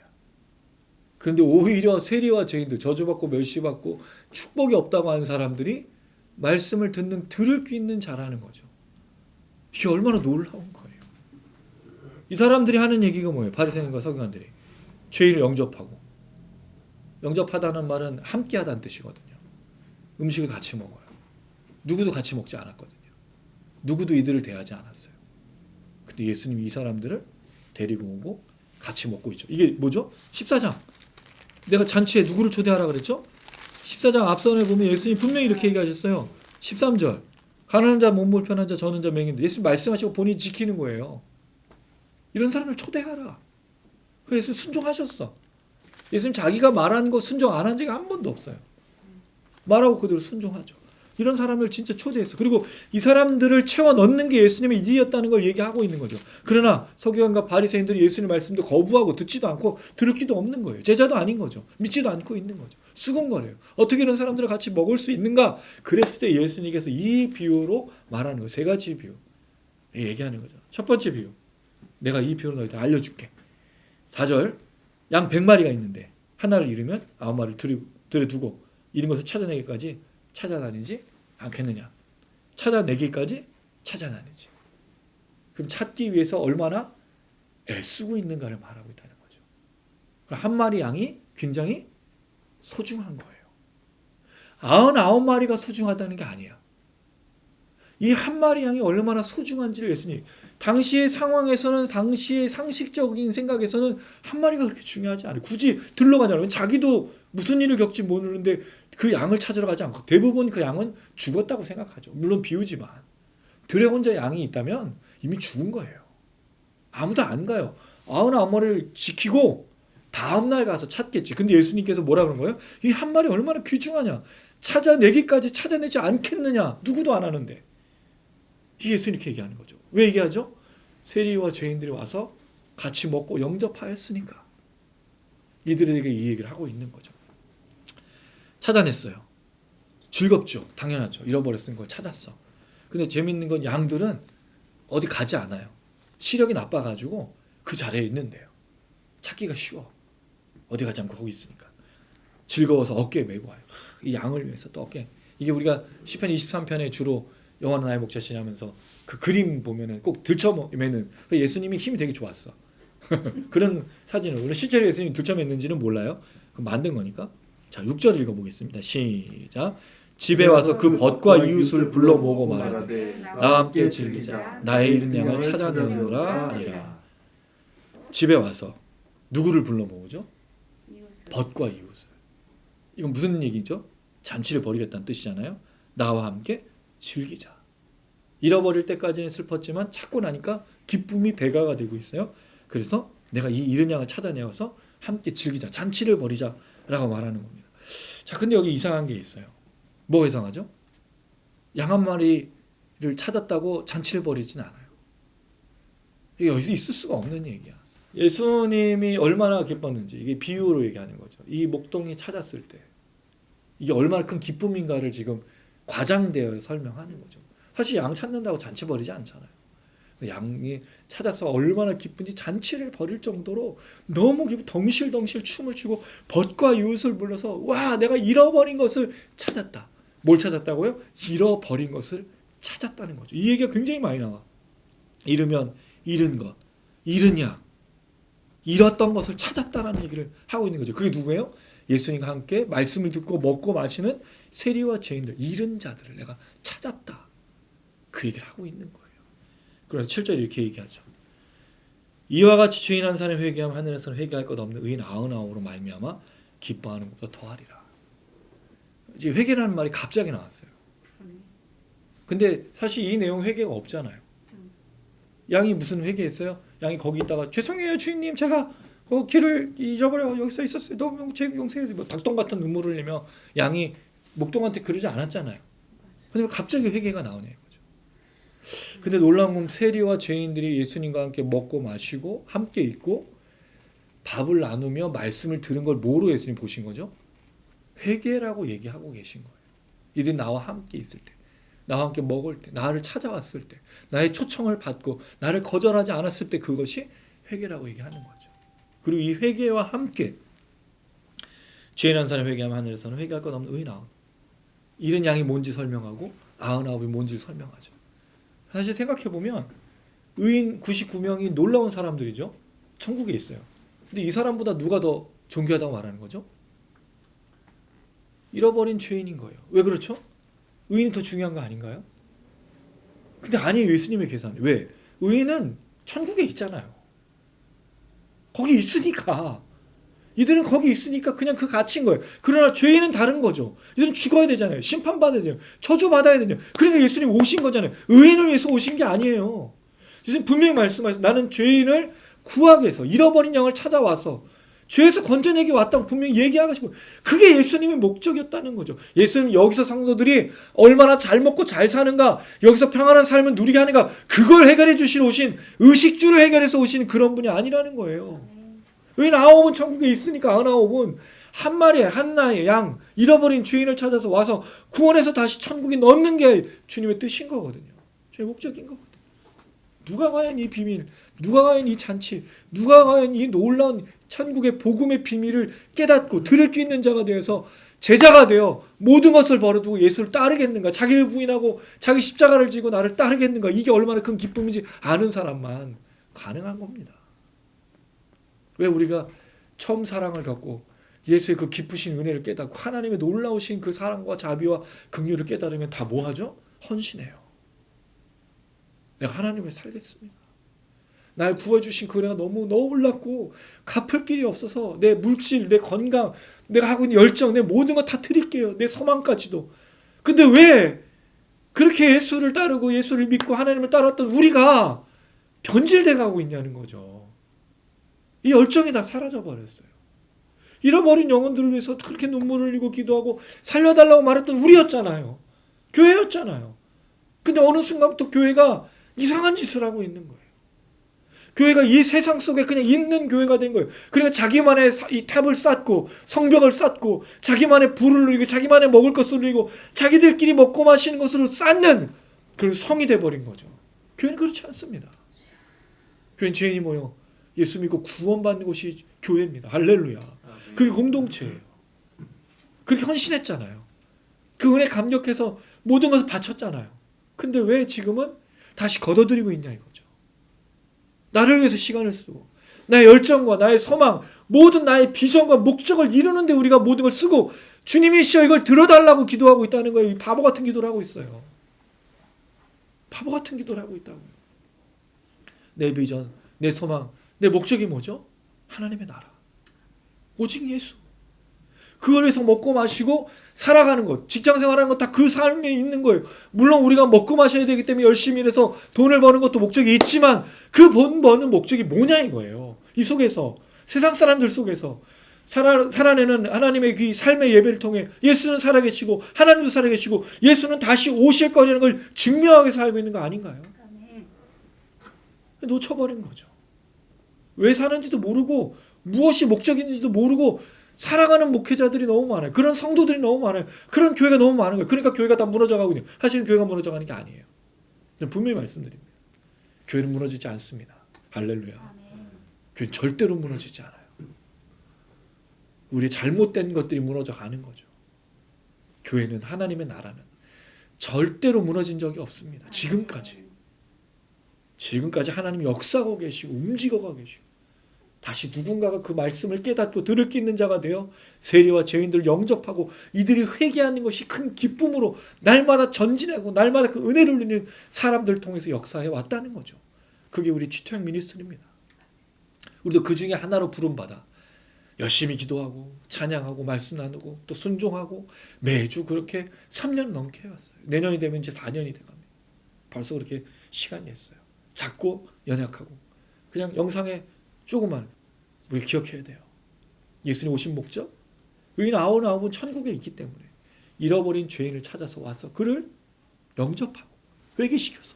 그런데 오히려 세리와 죄인들, 저주받고 멸시받고 축복이 없다고 하는 사람들이 말씀을 듣는 들을 귀 있는 자라는 거죠. 이게 얼마나 놀라운 거예요. 이 사람들이 하는 얘기가 뭐예요? 바리새인과 서기관들이 죄인을 영접하고, 영접하다는 말은 함께하다는 뜻이거든요. 음식을 같이 먹어요. 누구도 같이 먹지 않았거든요. 누구도 이들을 대하지 않았어요. 근데 예수님이 이 사람들을 데리고 오고 같이 먹고 있죠. 이게 뭐죠? 14장. 내가 잔치에 누구를 초대하라 그랬죠? 14장 앞선에 보면 예수님 분명히 이렇게 얘기하셨어요. 13절 가난한 자, 몸 불편한 자, 저는 자, 맹인들. 예수님 말씀하시고 본인이 지키는 거예요. 이런 사람을 초대하라. 그래서 예수님 순종하셨어. 예수님 자기가 말한 거 순종 안 한 적이 한 번도 없어요. 말하고 그대로 순종하죠. 이런 사람을 진짜 초대했어. 그리고 이 사람들을 채워 넣는 게 예수님의 일이었다는 걸 얘기하고 있는 거죠. 그러나 서기관과 바리새인들이 예수님 말씀도 거부하고 듣지도 않고 들을 기도 없는 거예요. 제자도 아닌 거죠. 믿지도 않고 있는 거죠. 수군거려요. 어떻게 이런 사람들을 같이 먹을 수 있는가? 그랬을 때 예수님께서 이 비유로 말하는 거예요. 세 가지 비유 얘기하는 거죠. 첫 번째 비유, 내가 이 비유로 너희들 알려줄게. 4절, 양 100마리가 있는데 하나를 잃으면 9마리를 들여두고 잃은 것을 찾아내기까지 찾아다니지 않겠느냐. 찾아내기까지 찾아다니지. 그럼 찾기 위해서 얼마나 애쓰고 있는가를 말하고 있다는 거죠. 한 마리 양이 굉장히 소중한 거예요. 99마리가 소중하다는 게 아니야. 이 한 마리 양이 얼마나 소중한지를 예수님, 당시의 상황에서는, 당시의 상식적인 생각에서는 한 마리가 그렇게 중요하지 않아요. 굳이 들러가잖아요. 자기도 무슨 일을 겪지 모르는데 그 양을 찾으러 가지 않고 대부분 그 양은 죽었다고 생각하죠. 물론 비유지만 들에 혼자 양이 있다면 이미 죽은 거예요. 아무도 안 가요. 99마리를 지키고 다음날 가서 찾겠지. 근데 예수님께서 뭐라 그런 거예요? 이 한 마리 얼마나 귀중하냐. 찾아내기까지 찾아내지 않겠느냐. 누구도 안 하는데. 이 예수님 이렇게 얘기하는 거죠. 왜 얘기하죠? 세리와 죄인들이 와서 같이 먹고 영접하였으니까. 이들에게 이 얘기를 하고 있는 거죠. 찾아냈어요. 즐겁죠. 당연하죠. 잃어버렸은 걸 찾았어. 근데 재밌는 건 양들은 어디 가지 않아요. 시력이 나빠가지고 그 자리에 있는데요. 찾기가 쉬워. 어디 가지 않고 거기 있으니까. 즐거워서 어깨에 메고 와요. 이 양을 위해서 또 어깨. 이게 우리가 시편 23편에 주로 여호와는 나의 목자시니 하면서 그 그림 보면은 꼭 들쳐매는 예수님이 힘이 되게 좋았어. 그런 사진을. 우리 실제로 예수님이 들쳐맸는지는 몰라요. 그 만든 거니까. 자, 6절 읽어보겠습니다. 시작. 집에 와서 그 벗과 이웃을 불러 모으고 말하되 나와 함께 즐기자. 나의 잃은 양을 찾아내노라 하니라. 집에 와서 누구를 불러 모으죠? 이웃을. 벗과 이웃을. 이건 무슨 얘기죠? 잔치를 벌이겠다는 뜻이잖아요. 나와 함께 즐기자. 잃어버릴 때까지는 슬펐지만 찾고 나니까 기쁨이 배가가 되고 있어요. 그래서 내가 이 잃은 양을 찾아내어서 함께 즐기자. 잔치를 벌이자라고 말하는 겁니다. 자, 근데 여기 이상한 게 있어요. 뭐가 이상하죠? 양 한 마리를 찾았다고 잔치를 벌이진 않아요. 이게 여기 있을 수가 없는 얘기야. 예수님이 얼마나 기뻤는지 이게 비유로 얘기하는 거죠. 이 목동이 찾았을 때 이게 얼마나 큰 기쁨인가를 지금 과장되어 설명하는 거죠. 사실 양 찾는다고 잔치 벌이지 않잖아요. 양이 찾아서 얼마나 기쁜지 잔치를 벌일 정도로 너무 덩실덩실 춤을 추고 벗과 이웃을 불러서 와, 내가 잃어버린 것을 찾았다. 뭘 찾았다고요? 잃어버린 것을 찾았다는 거죠. 이 얘기가 굉장히 많이 나와. 잃으면 잃은 것, 잃은 양, 잃었던 것을 찾았다라는 얘기를 하고 있는 거죠. 그게 누구예요? 예수님과 함께 말씀을 듣고 먹고 마시는 세리와 죄인들, 잃은 자들을 내가 찾았다. 그 얘기를 하고 있는 거예요. 그래서 7절 이렇게 얘기하죠. 이와 같이 죄인 한 사람이 회개하면 하늘에서는 회개할 것 없는 의인 99으로 말미암아 기뻐하는 것보다 더하리라. 이제 회개라는 말이 갑자기 나왔어요. 근데 사실 이 내용 회개가 없잖아요. 양이 무슨 회개했어요? 양이 거기 있다가 죄송해요 주인님, 제가 길을 잃어버려 여기서 있었어요. 너무 제 용서해주세요. 뭐 닭똥 같은 눈물을 흘리며 양이 목동한테 그러지 않았잖아요. 근데 왜 갑자기 회개가 나오냐 이거죠. 근데 놀라운 건 세리와 죄인들이 예수님과 함께 먹고 마시고 함께 있고 밥을 나누며 말씀을 들은 걸 뭐로 예수님 보신 거죠? 회개라고 얘기하고 계신 거예요. 이들이 나와 함께 있을 때, 나와 함께 먹을 때, 나를 찾아왔을 때, 나의 초청을 받고 나를 거절하지 않았을 때 그것이 회개라고 얘기하는 거죠. 그리고 이 회개와 함께 죄인 한 사람이 회개하면 하늘에서는 회개할 것 없는 의인 99. 잃은 양이 뭔지 설명하고 99이 뭔지를 설명하죠. 사실 생각해보면 의인 99명이 놀라운 사람들이죠. 천국에 있어요. 근데 이 사람보다 누가 더 존귀하다고 말하는 거죠? 잃어버린 죄인인 거예요. 왜 그렇죠? 의인이 더 중요한 거 아닌가요? 근데 아니에요. 예수님의 계산. 왜? 의인은 천국에 있잖아요. 거기 있으니까 이들은 거기 있으니까 그냥 그 가치인 거예요. 그러나 죄인은 다른 거죠. 이들은 죽어야 되잖아요. 심판받아야 돼요. 저주받아야 되잖아요. 그러니까 예수님 오신 거잖아요. 의인을 위해서 오신 게 아니에요. 예수님 분명히 말씀하셨어요. 나는 죄인을 구하기 위해서, 잃어버린 영을 찾아와서 죄에서 건져내기 왔다고 분명히 얘기하시고, 그게 예수님의 목적이었다는 거죠. 예수님 여기서 성도들이 얼마나 잘 먹고 잘 사는가, 여기서 평안한 삶을 누리게 하는가, 그걸 해결해 주시러 오신, 의식주를 해결해서 오신 그런 분이 아니라는 거예요. 왜 9은 천국에 있으니까 9은 한 마리의 한나의 양, 잃어버린 죄인을 찾아서 와서 구원해서 다시 천국에 넣는 게 주님의 뜻인 거거든요. 주의 목적인 거거든요. 누가 과연 이 비밀, 누가 과연 이 잔치, 누가 과연 이 놀라운 천국의 복음의 비밀을 깨닫고 들을 수 있는 자가 되어서 제자가 되어 모든 것을 버려두고 예수를 따르겠는가, 자기를 부인하고 자기 십자가를 지고 나를 따르겠는가, 이게 얼마나 큰 기쁨인지 아는 사람만 가능한 겁니다. 왜 우리가 처음 사랑을 겪고 예수의 그 깊으신 은혜를 깨닫고 하나님의 놀라우신 그 사랑과 자비와 긍휼을 깨달으면 다 뭐하죠? 헌신해요. 내가 하나님 위해 살겠습니다. 날 구해주신 그 은혜가 너무 놀랍고 갚을 길이 없어서 내 물질, 내 건강, 내가 하고 있는 열정, 내 모든 거 다 드릴게요. 내 소망까지도. 근데 왜 그렇게 예수를 따르고 예수를 믿고 하나님을 따랐던 우리가 변질돼 가고 있냐는 거죠. 이 열정이 다 사라져버렸어요. 잃어버린 영혼들을 위해서 그렇게 눈물을 흘리고 기도하고 살려달라고 말했던 우리였잖아요. 교회였잖아요. 근데 어느 순간부터 교회가 이상한 짓을 하고 있는 거예요. 교회가 이 세상 속에 그냥 있는 교회가 된 거예요. 그러니까 자기만의 이 탑을 쌓고 성벽을 쌓고 자기만의 부를 누리고 자기만의 먹을 것을 누리고 자기들끼리 먹고 마시는 것으로 쌓는 그런 성이 돼버린 거죠. 교회는 그렇지 않습니다. 교회는 죄인이 모여 예수 믿고 구원받는 곳이 교회입니다. 할렐루야. 그게 공동체예요. 그렇게 헌신했잖아요. 그 은혜 감격해서 모든 것을 바쳤잖아요. 근데 왜 지금은 다시 걷어들이고 있냐 이거죠. 나를 위해서 시간을 쓰고 나의 열정과 나의 소망, 모든 나의 비전과 목적을 이루는데 우리가 모든 걸 쓰고 주님이시여 이걸 들어달라고 기도하고 있다는 거예요. 바보 같은 기도를 하고 있어요. 바보 같은 기도를 하고 있다고요. 내 비전, 내 소망, 내 목적이 뭐죠? 하나님의 나라. 오직 예수. 그걸 위해서 먹고 마시고 살아가는 것, 직장 생활하는 것 다 그 삶에 있는 거예요. 물론 우리가 먹고 마셔야 되기 때문에 열심히 일해서 돈을 버는 것도 목적이 있지만 그 돈 버는 목적이 뭐냐 이거예요. 이 속에서 세상 사람들 속에서 살아내는 하나님의 그 삶의 예배를 통해 예수는 살아계시고 하나님도 살아계시고 예수는 다시 오실 거라는 걸 증명하게 살고 있는 거 아닌가요? 놓쳐버린 거죠. 왜 사는지도 모르고 무엇이 목적인지도 모르고 살아가는 목회자들이 너무 많아요. 그런 성도들이 너무 많아요. 그런 교회가 너무 많은 거예요. 그러니까 교회가 다 무너져가고 있는. 사실은 교회가 무너져가는 게 아니에요. 분명히 말씀드립니다. 교회는 무너지지 않습니다. 할렐루야. 아멘. 교회는 절대로 무너지지 않아요. 우리의 잘못된 것들이 무너져가는 거죠. 교회는 하나님의 나라는 절대로 무너진 적이 없습니다. 지금까지 하나님이 역사하고 계시고 움직여가고 계시고 다시 누군가가 그 말씀을 깨닫고 들을 수 있는 자가 되어 세리와 죄인들을 영접하고 이들이 회개하는 것이 큰 기쁨으로 날마다 전진하고 날마다 그 은혜를 누리는 사람들을 통해서 역사해 왔다는 거죠. 그게 우리 치토형 미니스트리입니다. 우리도 그 중에 하나로 부름받아 열심히 기도하고 찬양하고 말씀 나누고 또 순종하고 매주 그렇게 3년 넘게 해왔어요. 내년이 되면 이제 4년이 돼갑니다. 벌써 그렇게 시간이 했어요. 작고 연약하고 그냥 영상에 조금만 우리 기억해야 돼요. 예수님 오신 목적? 의인 99은 천국에 있기 때문에 잃어버린 죄인을 찾아서 와서 그를 영접하고 회개시켜서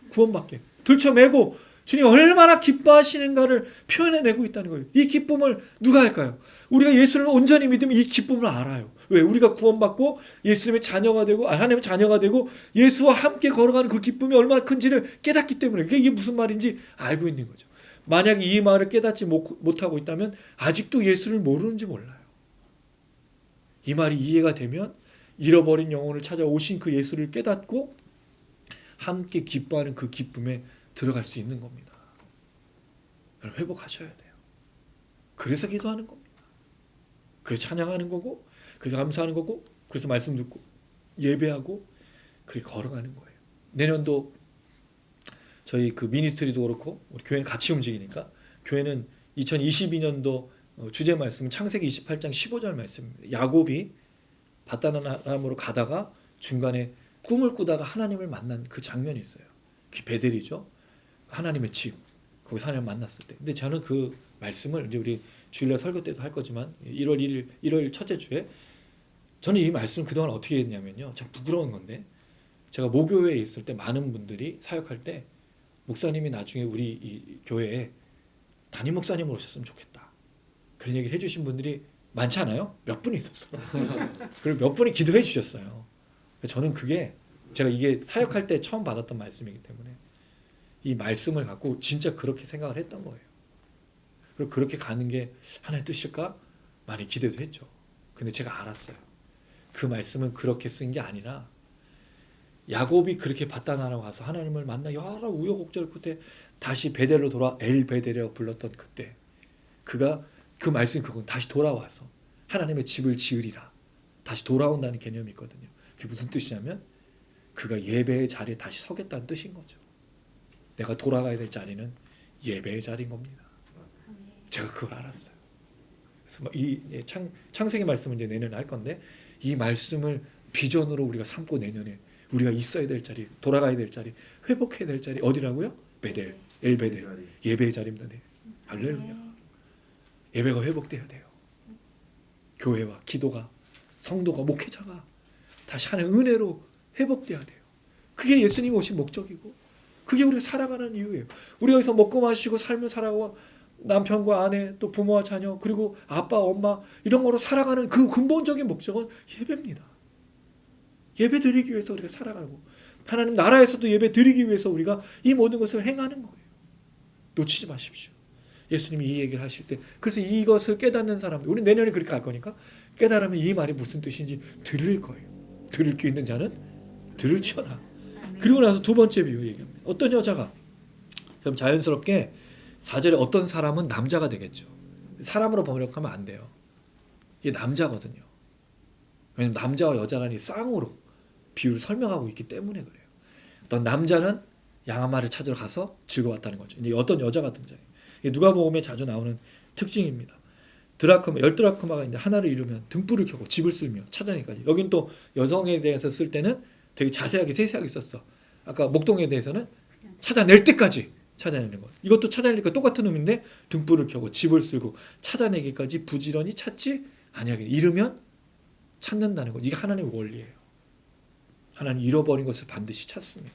구원받게 들쳐매고 주님 얼마나 기뻐하시는가를 표현해내고 있다는 거예요. 이 기쁨을 누가 할까요? 우리가 예수를 온전히 믿으면 이 기쁨을 알아요. 왜? 우리가 구원받고 예수님의 자녀가 되고 하나님의 자녀가 되고 예수와 함께 걸어가는 그 기쁨이 얼마나 큰지를 깨닫기 때문에 이게 무슨 말인지 알고 있는 거죠. 만약 이 말을 깨닫지 못하고 있다면 아직도 예수를 모르는지 몰라요. 이 말이 이해가 되면 잃어버린 영혼을 찾아오신 그 예수를 깨닫고 함께 기뻐하는 그 기쁨에 들어갈 수 있는 겁니다. 회복하셔야 돼요. 그래서 기도하는 겁니다. 그래서 찬양하는 거고 그래서 감사하는 거고 그래서 말씀 듣고 예배하고 그렇게 걸어가는 거예요. 내년도 저희 그 미니스트리도 그렇고 우리 교회는 같이 움직이니까 교회는 2022년도 주제 말씀은 창세기 28장 15절 말씀입니다. 야곱이 바다는 아람으로 가다가 중간에 꿈을 꾸다가 하나님을 만난 그 장면이 있어요. 그게 베델이죠. 하나님의 집. 거기서 하나님 만났을 때. 근데 저는 그 말씀을 이제 우리 주일날 설교 때도 할 거지만 1월 1일 일요일 첫째 주에 저는 이 말씀을 그동안 어떻게 했냐면요. 참 부끄러운 건데 제가 모교회에 있을 때 많은 분들이 사역할 때 목사님이 나중에 우리 이 교회에 담임 목사님으로 오셨으면 좋겠다. 그런 얘기를 해주신 분들이 많지 않아요? 몇 분 있었어요. 그리고 몇 분이 기도해 주셨어요. 저는 그게 제가 이게 사역할 때 처음 받았던 말씀이기 때문에 이 말씀을 갖고 진짜 그렇게 생각을 했던 거예요. 그리고 그렇게 가는 게 하나님의 뜻일까? 많이 기대도 했죠. 근데 제가 알았어요. 그 말씀은 그렇게 쓴 게 아니라 야곱이 그렇게 바다나라 가서 하나님을 만나 여러 우여곡절 끝에 다시 베델로 돌아 엘 베델이라고 불렀던 그때 그가 그 말씀이 그건 다시 돌아와서 하나님의 집을 지으리라 다시 돌아온다는 개념이 있거든요. 그게 무슨 뜻이냐면 그가 예배의 자리에 다시 서겠다는 뜻인 거죠. 내가 돌아가야 될 자리는 예배의 자리인 겁니다. 제가 그걸 알았어요. 그래서 이 창세기 말씀은 이제 내년에 할 건데 이 말씀을 비전으로 우리가 삼고 내년에 우리가 있어야 될 자리, 돌아가야 될 자리, 회복해야 될 자리 어디라고요? 베델, 엘베델, 예배의 자리입니다. 네. 할렐루야. 예배가 회복돼야 돼요. 교회와 기도가 성도가 목회자가 다시 하나의 은혜로 회복돼야 돼요. 그게 예수님이 오신 목적이고 그게 우리가 살아가는 이유예요. 우리가 여기서 먹고 마시고 삶을 살아가고 남편과 아내 또 부모와 자녀 그리고 아빠 엄마 이런 거로 살아가는 그 근본적인 목적은 예배입니다. 예배 드리기 위해서 우리가 살아가고 하나님 나라에서도 예배 드리기 위해서 우리가 이 모든 것을 행하는 거예요. 놓치지 마십시오. 예수님이 이 얘기를 하실 때 그래서 이것을 깨닫는 사람들 우리 내년에 그렇게 갈 거니까 깨달으면 이 말이 무슨 뜻인지 들을 거예요. 들을 게 있는 자는 들을지어다. 그리고 나서 두 번째 비유 얘기합니다. 어떤 여자가 그럼 자연스럽게 4절에 어떤 사람은 남자가 되겠죠. 사람으로 번역하면 안 돼요. 이게 남자거든요. 왜냐하면 남자와 여자라니 쌍으로 비유를 설명하고 있기 때문에 그래요. 어떤 남자는 양 한 마리를 찾으러 가서 즐거웠다는 거죠. 이제 어떤 여자가 등장해요. 이게 누가복음에 자주 나오는 특징입니다. 드라크마, 10드라크마가 이제 하나를 이루면 등불을 켜고 집을 쓸며 찾아내기까지. 여긴 또 여성에 대해서 쓸 때는 되게 자세하게 세세하게 썼어. 아까 목동에 대해서는 찾아낼 때까지 찾아내는 거. 이것도 찾아내니까 똑같은 의미인데 등불을 켜고 집을 쓸고 찾아내기까지 부지런히 찾지 아니하게 이르면 찾는다는 거. 이게 하나님의 원리예요. 하나님 잃어버린 것을 반드시 찾습니다.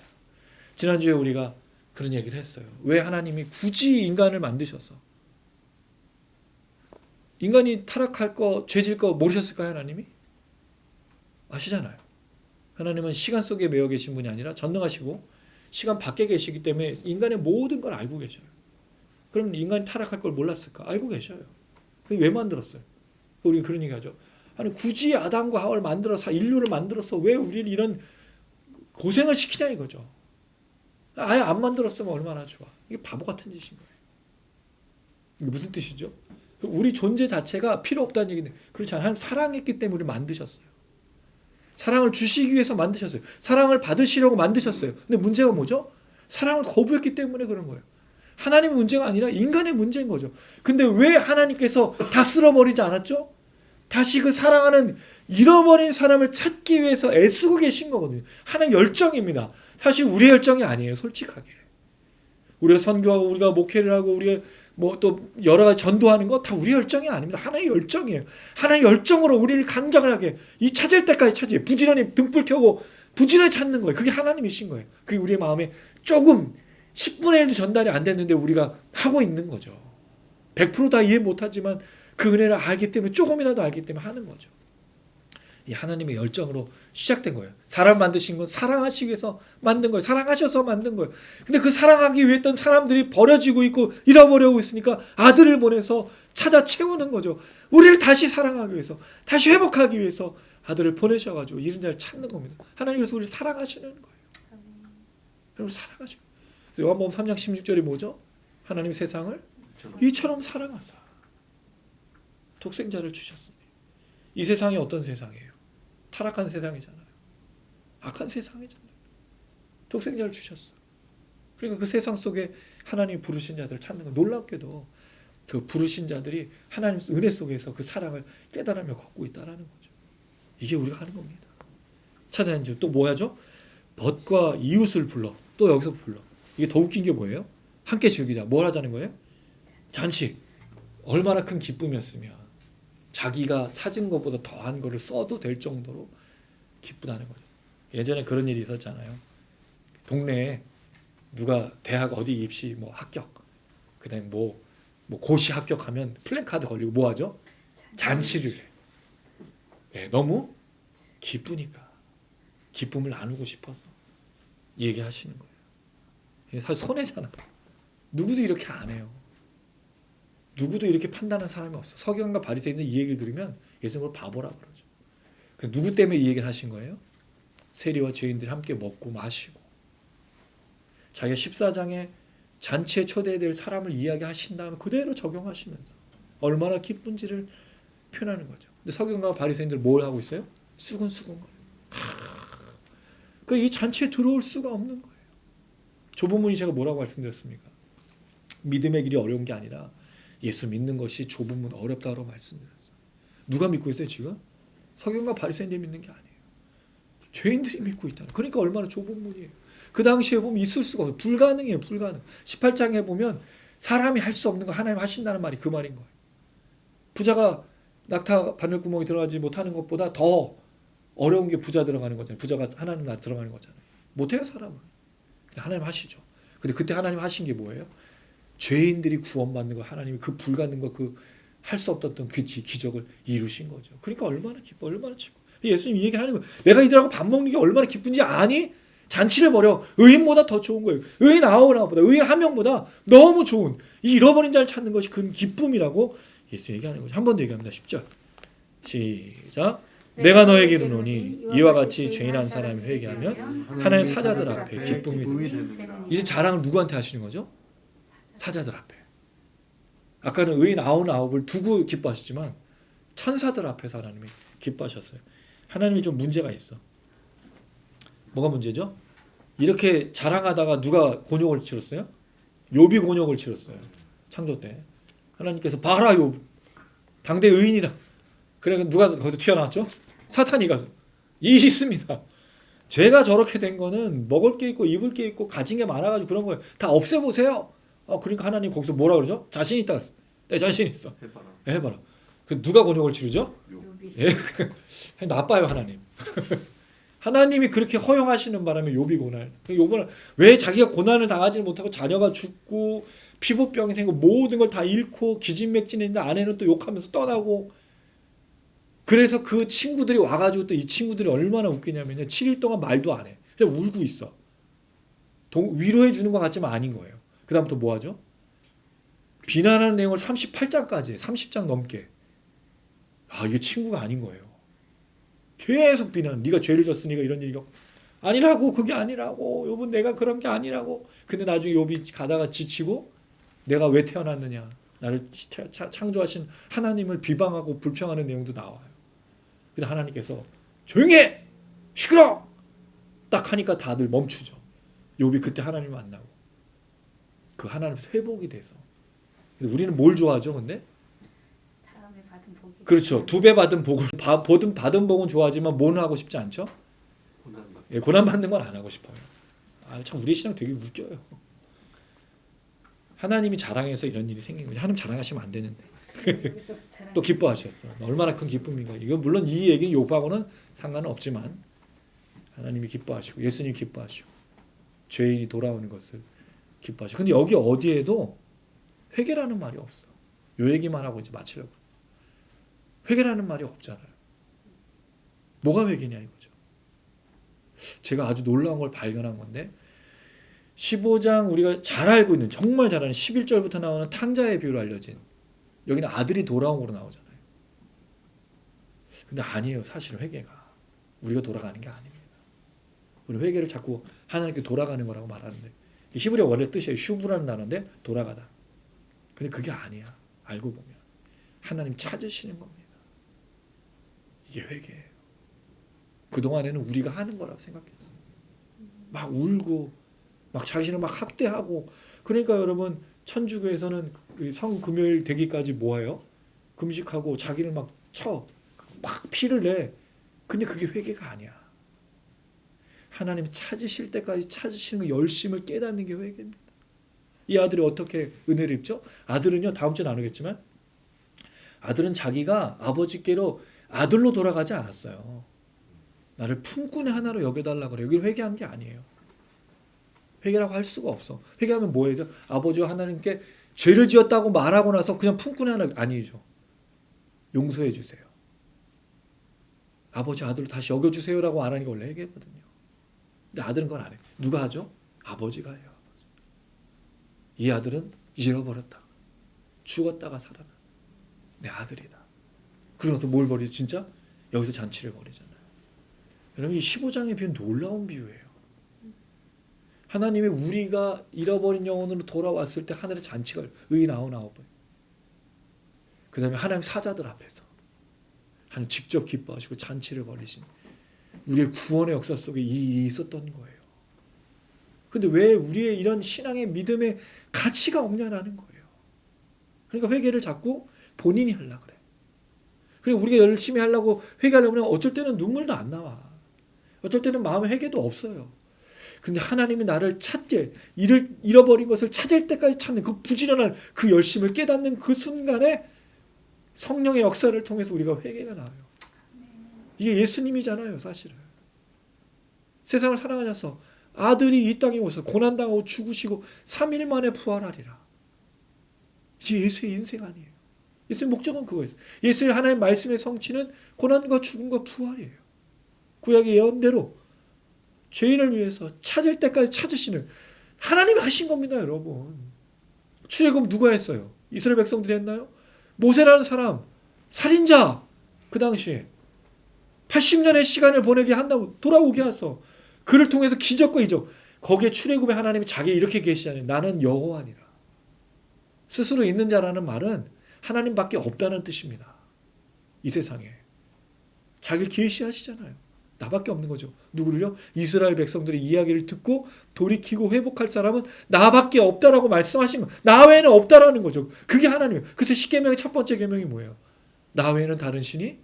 지난주에 우리가 그런 얘기를 했어요. 왜 하나님이 굳이 인간을 만드셔서 인간이 타락할 거, 죄질 거 모르셨을까요? 하나님이? 아시잖아요. 하나님은 시간 속에 매여 계신 분이 아니라 전능하시고 시간 밖에 계시기 때문에 인간의 모든 걸 알고 계셔요. 그럼 인간이 타락할 걸 몰랐을까? 알고 계셔요. 그게 왜 만들었어요? 우리 그런 얘기 하죠. 아니 굳이 아담과 하와를 만들어서 인류를 만들어서 왜 우리를 이런 고생을 시키냐 이거죠. 아예 안 만들었으면 얼마나 좋아. 이게 바보 같은 짓인 거예요. 이게 무슨 뜻이죠? 우리 존재 자체가 필요 없다는 얘기인데 그렇지 않아요. 하나님 사랑했기 때문에 우리를 만드셨어요. 사랑을 주시기 위해서 만드셨어요. 사랑을 받으시려고 만드셨어요. 근데 문제가 뭐죠? 사랑을 거부했기 때문에 그런 거예요. 하나님의 문제가 아니라 인간의 문제인 거죠. 근데 왜 하나님께서 다 쓸어버리지 않았죠? 다시 그 사랑하는 잃어버린 사람을 찾기 위해서 애쓰고 계신 거거든요. 하나님 열정입니다. 사실 우리의 열정이 아니에요. 솔직하게. 우리가 선교하고 우리가 목회를 하고 우리가 뭐 또 여러 가지 전도하는 거 다 우리 열정이 아닙니다. 하나님의 열정이에요. 하나님의 열정으로 우리를 강정하게 이 찾을 때까지 찾아요. 부지런히 등불 켜고 부지런히 찾는 거예요. 그게 하나님이신 거예요. 그게 우리의 마음에 조금 10분의 1도 전달이 안 됐는데 우리가 하고 있는 거죠. 100% 다 이해 못하지만 그 은혜를 알기 때문에 조금이라도 알기 때문에 하는 거죠. 이 하나님의 열정으로 시작된 거예요. 사람 만드신 건 사랑하시기 위해서 만든 거예요. 사랑하셔서 만든 거예요. 근데 그 사랑하기 위해 했던 사람들이 버려지고 있고 잃어버리고 있으니까 아들을 보내서 찾아 채우는 거죠. 우리를 다시 사랑하기 위해서 다시 회복하기 위해서 아들을 보내셔가지고 이런 자를 찾는 겁니다. 하나님께서 우리를 사랑하시는 거예요. 우리를 사랑하시고 그래서 요한복음 3장 16절이 뭐죠? 하나님 세상을 이처럼 사랑하사 독생자를 주셨으니 이 세상이 어떤 세상이에요? 타락한 세상이잖아요. 악한 세상이잖아요. 독생자를 주셨어. 그러니까 그 세상 속에 하나님이 부르신 자들을 찾는 거. 놀랍게도 그 부르신 자들이 하나님 은혜 속에서 그 사랑을 깨달으며 걷고 있다라는 거죠. 이게 우리가 하는 겁니다. 찾아내는 또 뭐 하죠? 벗과 이웃을 불러. 또 여기서 불러. 이게 더 웃긴 게 뭐예요? 함께 즐기자. 뭘 하자는 거예요? 잔치. 얼마나 큰 기쁨이었으면 자기가 찾은 것보다 더한 거를 써도 될 정도로 기쁘다는 거죠. 예전에 그런 일이 있었잖아요. 동네에 누가 대학 어디 입시 뭐 합격, 그다음에 뭐 고시 합격하면 플랜카드 걸리고 뭐 하죠? 잔치를 해. 예, 너무 기쁘니까 기쁨을 나누고 싶어서 얘기하시는 거예요. 이게 사실 손해잖아. 누구도 이렇게 안 해요. 누구도 이렇게 판단하는 사람이 없어. 서기관과 바리새인들 이 얘기를 들으면 예수님을 바보라고 그러죠. 누구 때문에 이 얘기를 하신 거예요? 세리와 죄인들이 함께 먹고 마시고 자기가 14장에 잔치에 초대될 사람을 이야기하신 다음에 그대로 적용하시면서 얼마나 기쁜지를 표현하는 거죠. 근데 서기관과 바리새인들 뭘 하고 있어요? 수근수근 거려요. 이 잔치에 들어올 수가 없는 거예요. 좁은 문이 제가 뭐라고 말씀드렸습니까? 믿음의 길이 어려운 게 아니라 예수 믿는 것이 좁은 문 어렵다고 말씀드렸어요. 누가 믿고 있어요 지금? 서기관과 바리새인들이 믿는 게 아니에요. 죄인들이 믿고 있다는. 그러니까 얼마나 좁은 문이에요. 그 당시에 보면 있을 수가 없어요. 불가능해요. 불가능. 18장에 보면 사람이 할 수 없는 거 하나님 하신다는 말이 그 말인 거예요. 부자가 낙타 바늘구멍에 들어가지 못하는 것보다 더 어려운 게 부자 들어가는 거잖아요. 부자가 하나님 나라 들어가는 거잖아요. 못해요 사람은. 근데 하나님 하시죠. 근데 그때 하나님 하신 게 뭐예요? 죄인들이 구원받는 거 하나님이 그 불가능한 거 그 할 수 없었던 그 기적을 이루신 거죠. 그러니까 얼마나 기뻐 얼마나 치고 예수님 이 얘기를 하는 거예요. 내가 이들하고 밥 먹는 게 얼마나 기쁜지 아니? 잔치를 벌여. 의인보다 더 좋은 거예요. 의인 9명보다 의인 1명보다 너무 좋은 이 잃어버린 자를 찾는 것이 그 기쁨이라고 예수 얘기하는 거죠. 한 번 더 얘기합니다. 10절 시작. 내가 너에게 이르노니 이와 같이 죄인한 사람이 회개하면 하나님 사자들 앞에 기쁨이 되느니라. 이제 자랑을 누구한테 하시는 거죠? 사자들 앞에. 아까는 의인 99을 두고 기뻐하시지만 천사들 앞에서 하나님이 기뻐하셨어요. 하나님이 좀 문제가 있어. 뭐가 문제죠? 이렇게 자랑하다가 누가 곤욕을 치렀어요? 욥이 곤욕을 치렀어요. 창조 때. 하나님께서 봐라 욥. 당대 의인이라. 그래 누가 거기서 튀어나왔죠? 사탄이 가서. 이 있습니다. 제가 저렇게 된 거는 먹을 게 있고 입을 게 있고 가진 게 많아가지고 그런 거예요. 다 없애보세요. 그러니까 하나님 거기서 뭐라 그러죠? 자신 있다 그랬어. 내 자신 있어. 해봐라. 그 누가 곤욕을 치르죠? 욥이. 나빠요 하나님. 하나님이 그렇게 허용하시는 바람에 욥이 고난. 욥은 왜 자기가 고난을 당하지 못하고 자녀가 죽고 피부병이 생기고 모든 걸 다 잃고 기진맥진했는데 아내는 또 욕하면서 떠나고. 그래서 그 친구들이 와가지고 또 이 친구들이 얼마나 웃기냐면요. 7일 동안 말도 안 해. 그냥 울고 있어. 위로해 주는 것 같지만 아닌 거예요. 그 다음부터 뭐 하죠? 비난하는 내용을 38장까지 30장 넘게. 이게 친구가 아닌 거예요. 계속 비난. 네가 죄를 졌으니까 이런 일이 아니라고. 그게 아니라고. 욥은 내가 그런 게 아니라고. 근데 나중에 욥이 가다가 지치고 내가 왜 태어났느냐. 나를 창조하신 하나님을 비방하고 불평하는 내용도 나와요. 근데 하나님께서 조용히 해! 시끄러! 딱 하니까 다들 멈추죠. 욥이 그때 하나님을 만나고 그 하나님께서 회복이 돼서. 우리는 뭘 좋아하죠 근데? 다음에 받은 복이. 그렇죠. 2배 받은 복을 받은 복은 좋아하지만 뭐는 하고 싶지 않죠? 고난 받는 건 안 하고 싶어요. 참 우리 신앙 되게 웃겨요. 하나님이 자랑해서 이런 일이 생긴 거죠. 하나님 자랑하시면 안 되는데. 또 기뻐하셨어. 얼마나 큰 기쁨인가. 이거 물론 이 얘기는 욥하고는 상관은 없지만 하나님이 기뻐하시고 예수님이 기뻐하시고 죄인이 돌아오는 것을 기뻐하시고. 근데 여기 어디에도 회개라는 말이 없어. 요 얘기만 하고 이제 마치려고. 회개라는 말이 없잖아요. 뭐가 회개냐 이거죠. 제가 아주 놀라운 걸 발견한 건데 15장 우리가 잘 알고 있는 정말 잘 아는 11절부터 나오는 탕자의 비유로 알려진 여기는 아들이 돌아온 거로 나오잖아요. 근데 아니에요. 사실은 회개가 우리가 돌아가는 게 아닙니다. 우리 회개를 자꾸 하나님께 돌아가는 거라고 말하는데 히브리어 원래 뜻이에요. 슈브라는 단어인데 돌아가다. 근데 그게 아니야. 알고 보면 하나님 찾으시는 겁니다. 이게 회개예요. 그동안에는 우리가 하는 거라고 생각했어요. 막 울고 막 자신을 막 학대하고. 그러니까 여러분 천주교에서는 그 성금요일 되기까지 뭐해요? 금식하고 자기를 막 피를 내. 근데 그게 회개가 아니야. 하나님 찾으실 때까지 찾으시는 그 열심을 깨닫는 게 회개입니다. 이 아들이 어떻게 은혜를 입죠? 아들은요, 다음 주에 나누겠지만 아들은 자기가 아버지께로 아들로 돌아가지 않았어요. 나를 품꾼의 하나로 여겨달라고 그래요. 여기 회개한 게 아니에요. 회개라고 할 수가 없어. 회개하면 뭐예요? 아버지와 하나님께 죄를 지었다고 말하고 나서 그냥 품꾼의 하나 아니죠. 용서해 주세요. 아버지 아들을 다시 여겨주세요라고 안 하는 게 원래 회개거든요. 근데 아들은 그걸 안 해요. 누가 하죠? 아버지가 해요. 이 아들은 잃어버렸다. 죽었다가 살아나. 내 아들이다. 그러면서 뭘 버리지? 진짜 여기서 잔치를 벌이잖아요. 여러분 이 15장의 비유는 놀라운 비유예요. 하나님이 우리가 잃어버린 영혼으로 돌아왔을 때 하늘의 잔치가 의인 99번. 그 다음에 하나님 사자들 앞에서 하나님 직접 기뻐하시고 잔치를 벌이신 우리의 구원의 역사 속에 이 일이 있었던 거예요. 근데 왜 우리의 이런 신앙의 믿음의 가치가 없냐라는 거예요. 그러니까 회개를 자꾸 본인이 하려고 그래. 그리고 우리가 열심히 하려고 회개하려고 하면 어쩔 때는 눈물도 안 나와. 어쩔 때는 마음에 회개도 없어요. 근데 하나님이 나를 찾게 잃어버린 것을 찾을 때까지 찾는 그 부지런한 그 열심을 깨닫는 그 순간에 성령의 역사를 통해서 우리가 회개가 나와요. 이게 예수님이잖아요, 사실은. 세상을 사랑하셔서 아들이 이 땅에 오셔서 고난당하고 죽으시고 3일 만에 부활하리라. 이게 예수의 인생 아니에요. 예수의 목적은 그거예요. 예수의 하나님 말씀의 성취는 고난과 죽음과 부활이에요. 구약의 예언대로 죄인을 위해서 찾을 때까지 찾으시는 하나님이 하신 겁니다, 여러분. 출애굽 누가 했어요? 이스라엘 백성들이 했나요? 모세라는 사람, 살인자, 그 당시에 80년의 시간을 보내게 한다고 돌아오게 하서 그를 통해서 기적과 이적, 거기에 출애굽에 하나님이 자기 이렇게 계시잖아요. 나는 여호와니라. 스스로 있는 자라는 말은 하나님밖에 없다는 뜻입니다. 이 세상에 자기를 계시하시잖아요. 나밖에 없는 거죠. 누구를요? 이스라엘 백성들의 이야기를 듣고 돌이키고 회복할 사람은 나밖에 없다라고 말씀하신 거. 나 외에는 없다라는 거죠. 그게 하나님이에요. 그래서 십계명의 첫 번째 계명이 뭐예요? 나 외에는 다른 신이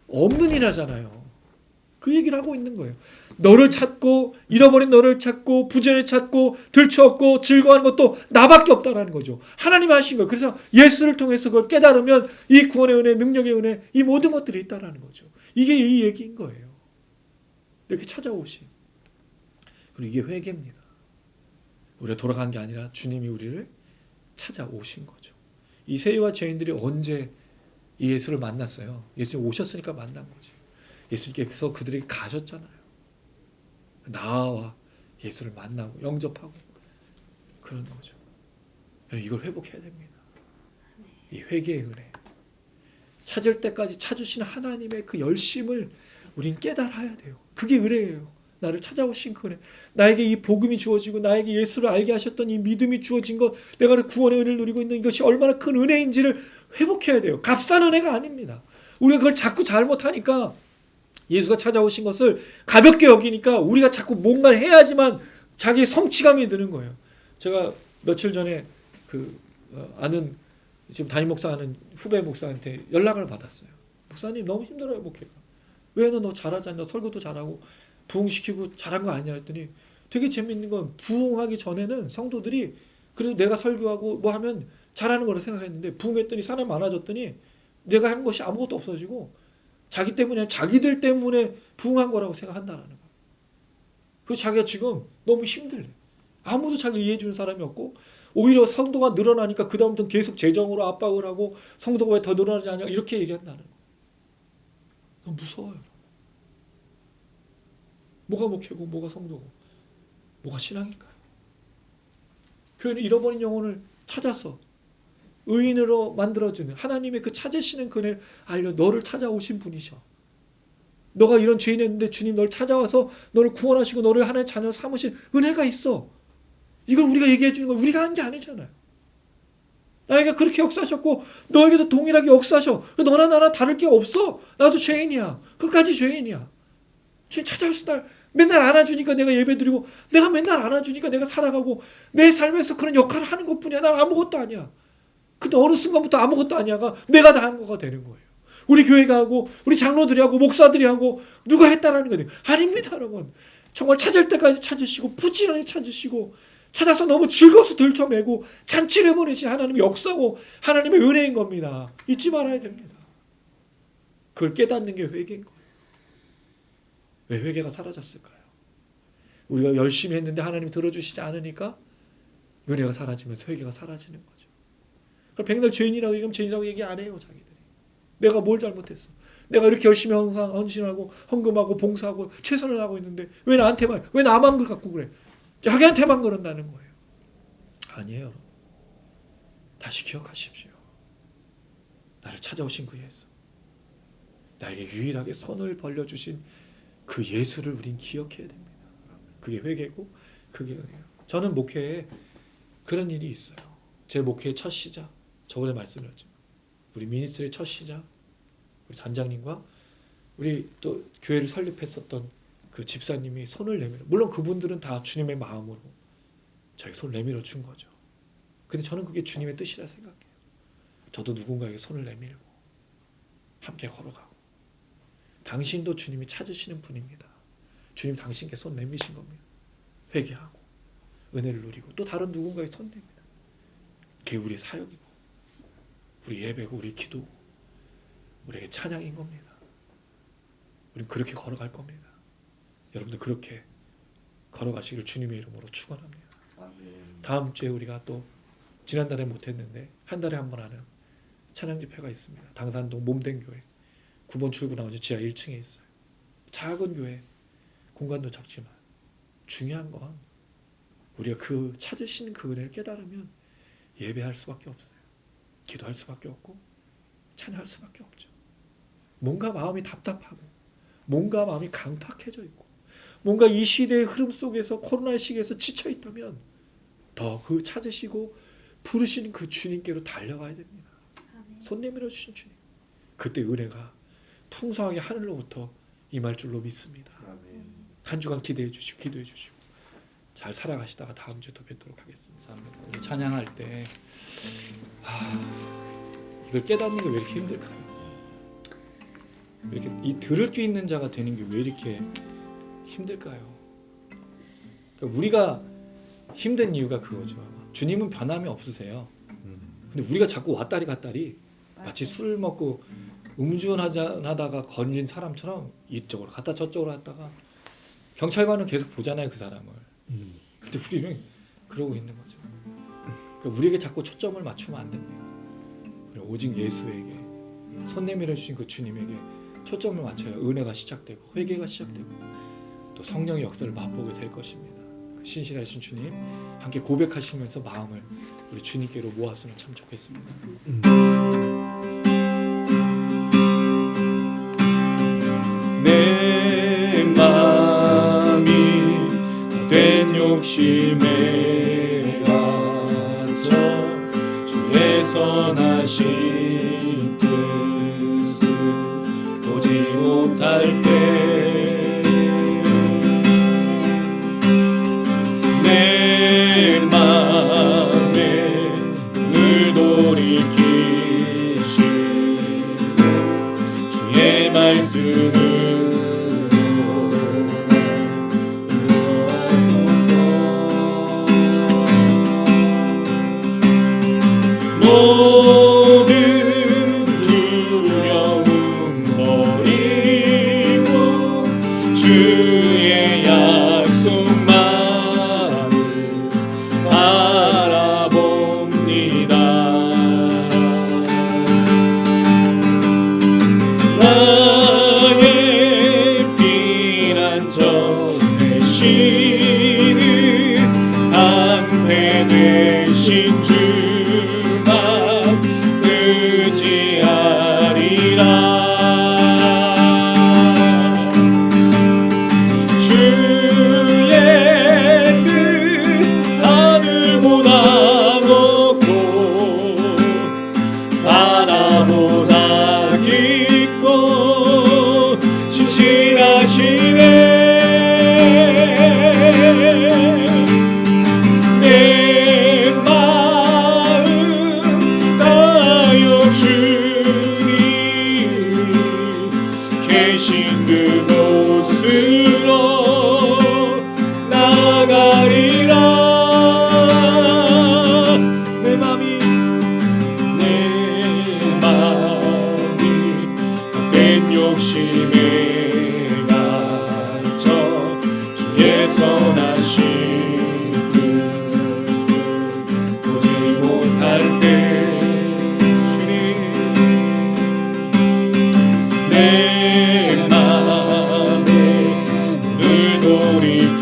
없느니라잖아요. 그 얘기를 하고 있는 거예요. 너를 찾고 잃어버린 너를 찾고 부전을 찾고 들추었고 즐거워하는 것도 나밖에 없다라는 거죠. 하나님이 하신 거예요. 그래서 예수를 통해서 그걸 깨달으면 이 구원의 은혜, 능력의 은혜, 이 모든 것들이 있다라는 거죠. 이게 이 얘기인 거예요. 이렇게 찾아오신. 그리고 이게 회개입니다. 우리가 돌아간 게 아니라 주님이 우리를 찾아오신 거죠. 이 세리와 죄인들이 언제 이 예수를 만났어요? 예수님 오셨으니까 만난 거지. 예수님께서 그들에게 가셨잖아요. 나와 예수를 만나고 영접하고 그런 거죠. 이걸 회복해야 됩니다. 이 회개의 은혜. 찾을 때까지 찾으시는 하나님의 그 열심을 우린 깨달아야 돼요. 그게 은혜예요. 나를 찾아오신 그 은혜. 나에게 이 복음이 주어지고 나에게 예수를 알게 하셨던 이 믿음이 주어진 것, 내가 구원의 은혜를 누리고 있는 이것이 얼마나 큰 은혜인지를 회복해야 돼요. 값싼 은혜가 아닙니다. 우리가 그걸 자꾸 잘못하니까 예수가 찾아오신 것을 가볍게 여기니까 우리가 자꾸 뭔가를 해야지만 자기의 성취감이 드는 거예요. 제가 며칠 전에 아는 지금 담임 목사하는 후배 목사한테 연락을 받았어요. 목사님 너무 힘들어요, 목회가. 왜 너 잘하지 않냐? 설교도 잘하고 부흥시키고 잘한 거 아니냐 했더니 되게 재밌는 건 부흥하기 전에는 성도들이 그래도 내가 설교하고 뭐 하면 잘하는 거라 생각했는데 부흥했더니 사람이 많아졌더니 내가 한 것이 아무것도 없어지고 자기 때문에 자기들 때문에 부흥한 거라고 생각한다라는 거예요. 그래서 자기가 지금 너무 힘들래. 아무도 자기를 이해해 주는 사람이 없고 오히려 성도가 늘어나니까 그 다음부터는 계속 재정으로 압박을 하고 성도가 왜 더 늘어나지 않냐 이렇게 얘기한다는 거예요. 너무 무서워요. 뭐가 목회고 뭐가 성도고 뭐가 신앙일까요? 교회는 잃어버린 영혼을 찾아서 의인으로 만들어주는 하나님의 그 찾으시는 그를 알려 너를 찾아오신 분이셔. 너가 이런 죄인이었는데 주님 너를 찾아와서 너를 구원하시고 너를 하나님의 자녀 삼으신 은혜가 있어. 이걸 우리가 얘기해 주는 건 우리가 한 게 아니잖아요. 나에게 그렇게 역사하셨고 너에게도 동일하게 역사하셔. 너나 나나 다를 게 없어. 나도 죄인이야. 끝까지 죄인이야. 주님 찾아오신 날 맨날 안아주니까 내가 예배드리고 내가 맨날 안아주니까 내가 살아가고 내 삶에서 그런 역할을 하는 것뿐이야. 난 아무것도 아니야. 근데 어느 순간부터 아무것도 아니야가 내가 다 한 거가 되는 거예요. 우리 교회가 하고 우리 장로들이 하고 목사들이 하고 누가 했다라는 거예요. 아닙니다, 여러분. 정말 찾을 때까지 찾으시고 부지런히 찾으시고 찾아서 너무 즐거워서 들쳐매고 잔치를 보내신 하나님의 역사고 하나님의 은혜인 겁니다. 잊지 말아야 됩니다. 그걸 깨닫는 게 회개인 거예요. 왜 회개가 사라졌을까요? 우리가 열심히 했는데 하나님이 들어주시지 않으니까 은혜가 사라지면서 회개가 사라지는 거죠. 백날 죄인이라고 얘기하면 죄인이라고 얘기 안 해요. 자기들이. 내가 뭘 잘못했어. 내가 이렇게 열심히 헌신하고 헌금하고 봉사하고 최선을 하고 있는데 왜 나한테만 왜 나만 그 갖고 그래. 자기한테만 그런다는 거예요. 아니에요. 다시 기억하십시오. 나를 찾아오신 그 예수. 나에게 유일하게 손을 벌려주신 그 예수를 우린 기억해야 됩니다. 그게 회개고 그게 은혜예요. 저는 목회에 그런 일이 있어요. 제 목회의 첫 시작, 저번에 말씀드렸죠. 우리 미니스트리의 첫 시작, 우리 단장님과 우리 또 교회를 설립했었던 그 집사님이 손을 내밀어, 물론 그분들은 다 주님의 마음으로 저에게 손을 내밀어 준 거죠. 근데 저는 그게 주님의 뜻이라 생각해요. 저도 누군가에게 손을 내밀고 함께 걸어가고, 당신도 주님이 찾으시는 분입니다. 주님 당신께 손 내미신 겁니다. 회개하고 은혜를 누리고 또 다른 누군가에게 손 냅니다. 그게 우리의 사역이고 우리 예배고 우리 기도고 우리의 찬양인 겁니다. 우리는 그렇게 걸어갈 겁니다. 여러분들 그렇게 걸어가시기를 주님의 이름으로 축원합니다. 다음 주에 우리가 또 지난달에 못했는데 한 달에 한 번 하는 찬양 집회가 있습니다. 당산동 몸된 교회 9번 출구 나오죠. 지하 1층에 있어요. 작은 교회, 공간도 적지만 중요한 건 우리가 그 찾으시는 그 은혜를 깨달으면 예배할 수밖에 없어요. 기도할 수밖에 없고 찬양할 수밖에 없죠. 뭔가 마음이 답답하고 뭔가 마음이 강팍해져 있고 뭔가 이 시대의 흐름 속에서 코로나 시기에서 지쳐 있다면 더 그 찾으시고 부르시는 그 주님께로 달려가야 됩니다. 손 내밀어 주신 주님. 그때 은혜가 풍성하게 하늘로부터 임할 줄로 믿습니다. 한 주간 기대해 주시고 기도해 주시고 잘 살아가시다가 다음 주에 또 뵙도록 하겠습니다. 우리 찬양할 때 이걸 깨닫는 게 왜 이렇게 힘들까요? 이렇게 이 들을 게 있는 자가 되는 게 왜 이렇게 힘들까요? 그러니까 우리가 힘든 이유가 그거죠. 주님은 변함이 없으세요. 근데 우리가 자꾸 왔다리 갔다리 마치 술 먹고 음주운하다가 걸린 사람처럼 이쪽으로 갔다 저쪽으로 갔다가 경찰관은 계속 보잖아요, 그 사람을. 근데 우리는 그러고 있는 거죠. 그러니까 우리에게 자꾸 초점을 맞추면 안 됩니다. 오직 예수에게 손 내밀어 주신 그 주님에게 초점을 맞춰야 은혜가 시작되고 회개가 시작되고 또 성령의 역사를 맛보게 될 것입니다. 그 신실하신 주님 함께 고백하시면서 마음을 우리 주님께로 모았으면 참 좋겠습니다. 내 마음이 된 욕심에 갇혀 주의 선하신 뜻을 보지 못할 때 내 맘에 늘 돌이키시고 주의 말씀을 모든 두려움 버리고 주의 약속만을 바라봅니다. 계신 그곳으로 나가리라. 내 맘이 헛된 욕심에 갇혀 주의 선하신 뜻을 보지 못할 때 주님 내 맘에 눈을 돌이키시고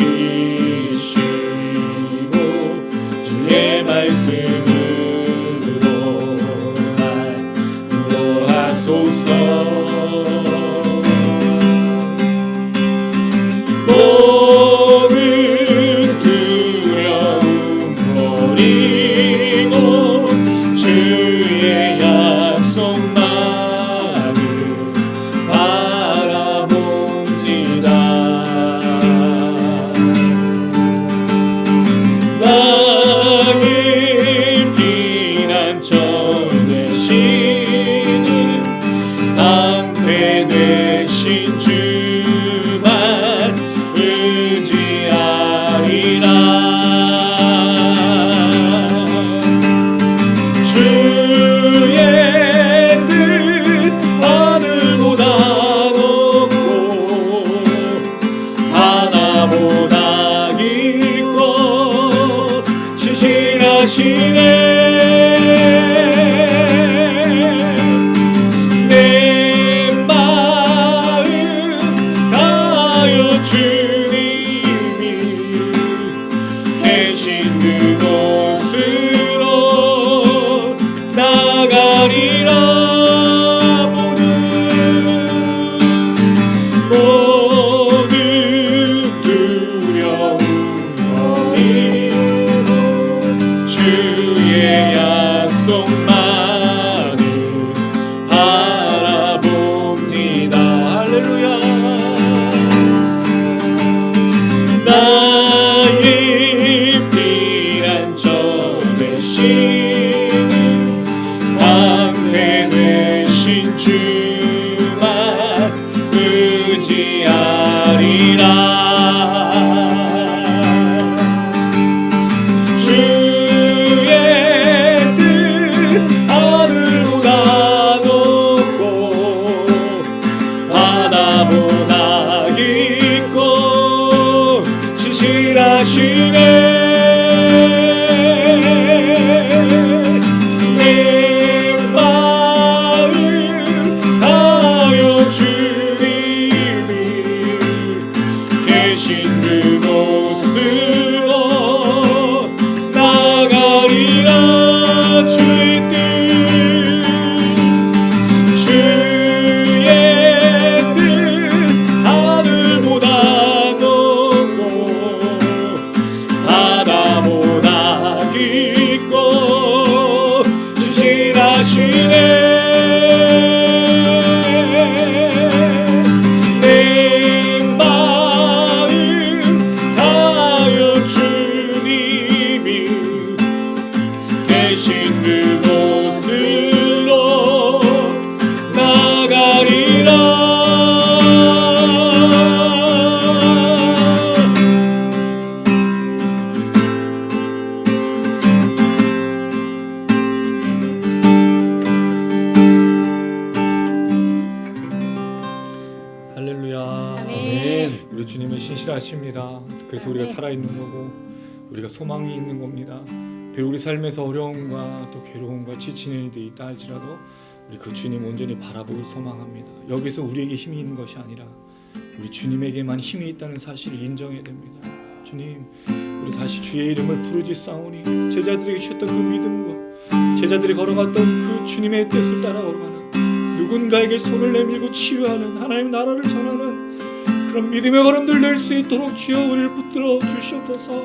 주의 말씀으로 날 인도하소서. 모든 두려움 버리고 주의 약속만을 바라봅니다. 나의 피난처 되시는 방패 되신 주만 의지하리라. 주의 뜻 하늘보다 높고 바다보다 깊고 신실하시네. 내 마음 다하여 주님이 계신 그곳으로 나가리라. 모든 두려움 버리고 주의 약속만을 바라봅니다. 할렐루야. 나의 피난처 되시는 방패 되신 주만 의지하리라. 주의 뜻 하늘보다 높고 바다보다 깊고 신실하시네. 내 마음 다하여 주님이 계신 그곳으로 나가리라. 주의 뜻 하늘보다 높고 바다보다 깊고 신실하시네. 내 마음 다하여 주님이 계신 그곳으로 나가리라. 할렐루야. 아멘. 우리 주님은 신실하십니다. 그래서 우리가 아멘. 살아있는 거고 우리가 소망이 있는 겁니다. 비록 우리 삶에서 어려움과 또 괴로움과 지치는 일이 있다 할지라도 우리 그 주님 온전히 바라보고 소망합니다. 여기서 우리에게 힘이 있는 것이 아니라 우리 주님에게만 힘이 있다는 사실을 인정해야 됩니다. 주님, 우리 다시 주의 이름을 부르짖사오니 제자들에게 주셨던 그 믿음과 제자들이 걸어갔던 그 주님의 뜻을 따라 걸어가는 누군가에게 손을 내밀고 치유하는 하나님 나라를 전하는 그런 믿음의 걸음들 낼 수 있도록 주여 우리를 붙들어 주시옵소서.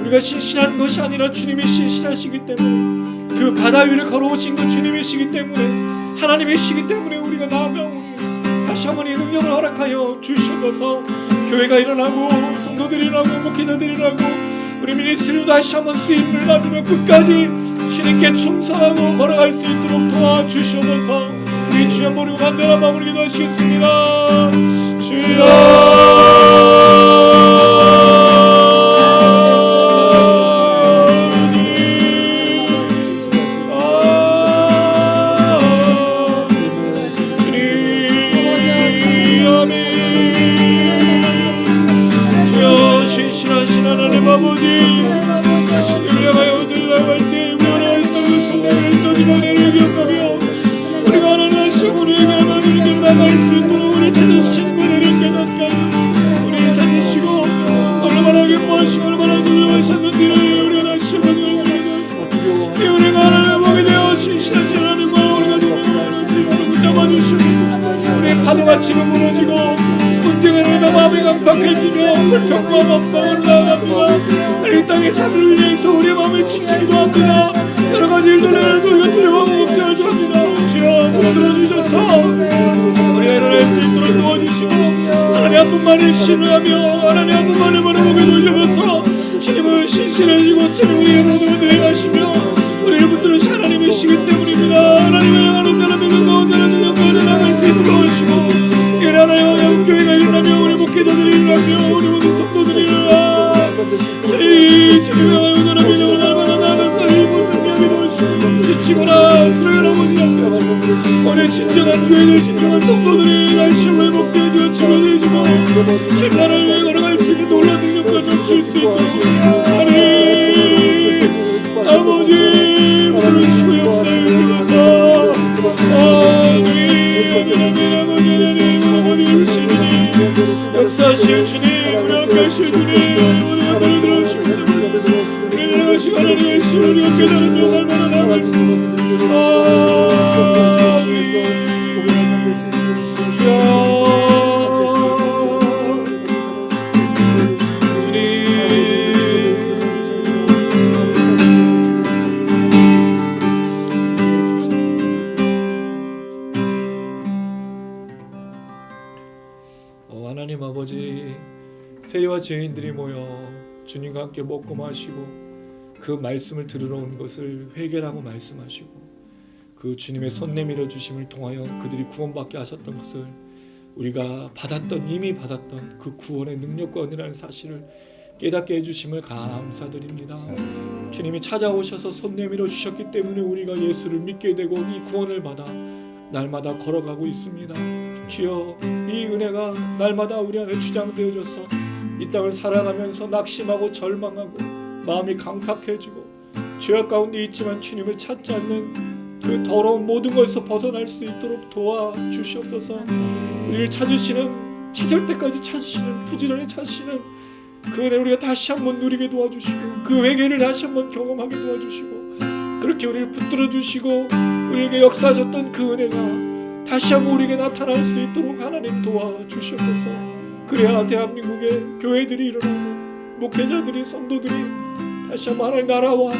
우리가 신실한 것이 아니라 주님이 신실하시기 때문에 그 바다 위를 걸어오신 그 주님이시기 때문에 하나님이시기 때문에 우리가 나아가오니 다시 한번 이 능력을 허락하여 주시옵소서. 교회가 일어나고 성도들이 일어나고 목회자들이 일어나고 우리 미니스트리도 다시 한번 쓰임을 받으며 끝까지 주님께 충성하고 걸어갈 수 있도록 도와주시옵소서. 우리 주의 귀한 모르고 간절한 마음으로 기도하시겠습니다. 주여 파도같이는 무너지고 문제가 마음이 강팍해지며 불평과 원망으로 나아갑니다. 이 땅의 삶을 위해서 우리 마음이 지치기도 합니다. 여러 가지 일들을 우리가 두려워하고 걱정하기도 합니다. 주여 물들어주셔서 우리가 일어날 수 있도록 도와주시고 하나님 한 분만을 신뢰하며 하나님 한 분만을 바라보게 도와주셔서 주님은 신실해지고 주님 우리의 모든 은혜를 가시며 우리를 붙들으신 하나님이시기 때문입니다. 하나님을 향하는 자는 믿음 가운데 능력과 나아갈 수 있도록 하시고 이 나라의 교회가 일어나며 우리 목회자들이 일어나며 우리 모든 성도들이 일어나 주님을 향하여 온전한 믿음을 날마다 나아가서 이 모습 여기 도와주시고 지치거나 쓰러져라 보지 않게 하시고 우리 진정한 교회들 진정한 성도들이 다시 회복되어 주어 치료해주고 진나라를 위해 걸어갈 수 있는 놀라운 능력과 점칠 수 있도록 하나님 아버지 부르시고 역사해 주셔서 아버지 역사하실 주님 우리 함께 하실 주님 모든 것들을 들어주시고 우리 들어가시고 하나님의 신을 우리가 깨달으며 날마다 나아갈 수 있는 하나님 아버지, 세리와 죄인들이 모여 주님과 함께 먹고 마시고 그 말씀을 들으러 온 것을 회개라고 말씀하시고 그 주님의 손 내밀어 주심을 통하여 그들이 구원받게 하셨던 것을 우리가 이미 받았던 그 구원의 능력과 은혜라는 사실을 깨닫게 해주심을 감사드립니다. 주님이 찾아오셔서 손 내밀어 주셨기 때문에 우리가 예수를 믿게 되고 이 구원을 받아 날마다 걸어가고 있습니다. 주여, 이 은혜가 날마다 우리 안에 주장되어져서 이 땅을 살아가면서 낙심하고 절망하고 마음이 강팍해지고 죄악 가운데 있지만 주님을 찾지 않는 그 더러운 모든 것에서 벗어날 수 있도록 도와주시옵소서. 우리를 찾을 때까지 찾으시는, 부지런히 찾으시는 그 은혜 우리가 다시 한번 누리게 도와주시고 그 회개를 다시 한번 경험하게 도와주시고 그렇게 우리를 붙들어 주시고 우리에게 역사하셨던 그 은혜가 다시 한번 우리에게 나타날 수 있도록 하나님 도와주시옵소서. 그래야 대한민국의 교회들이 일어나고 목회자들이 성도들이 다시 한번 하나님 나라와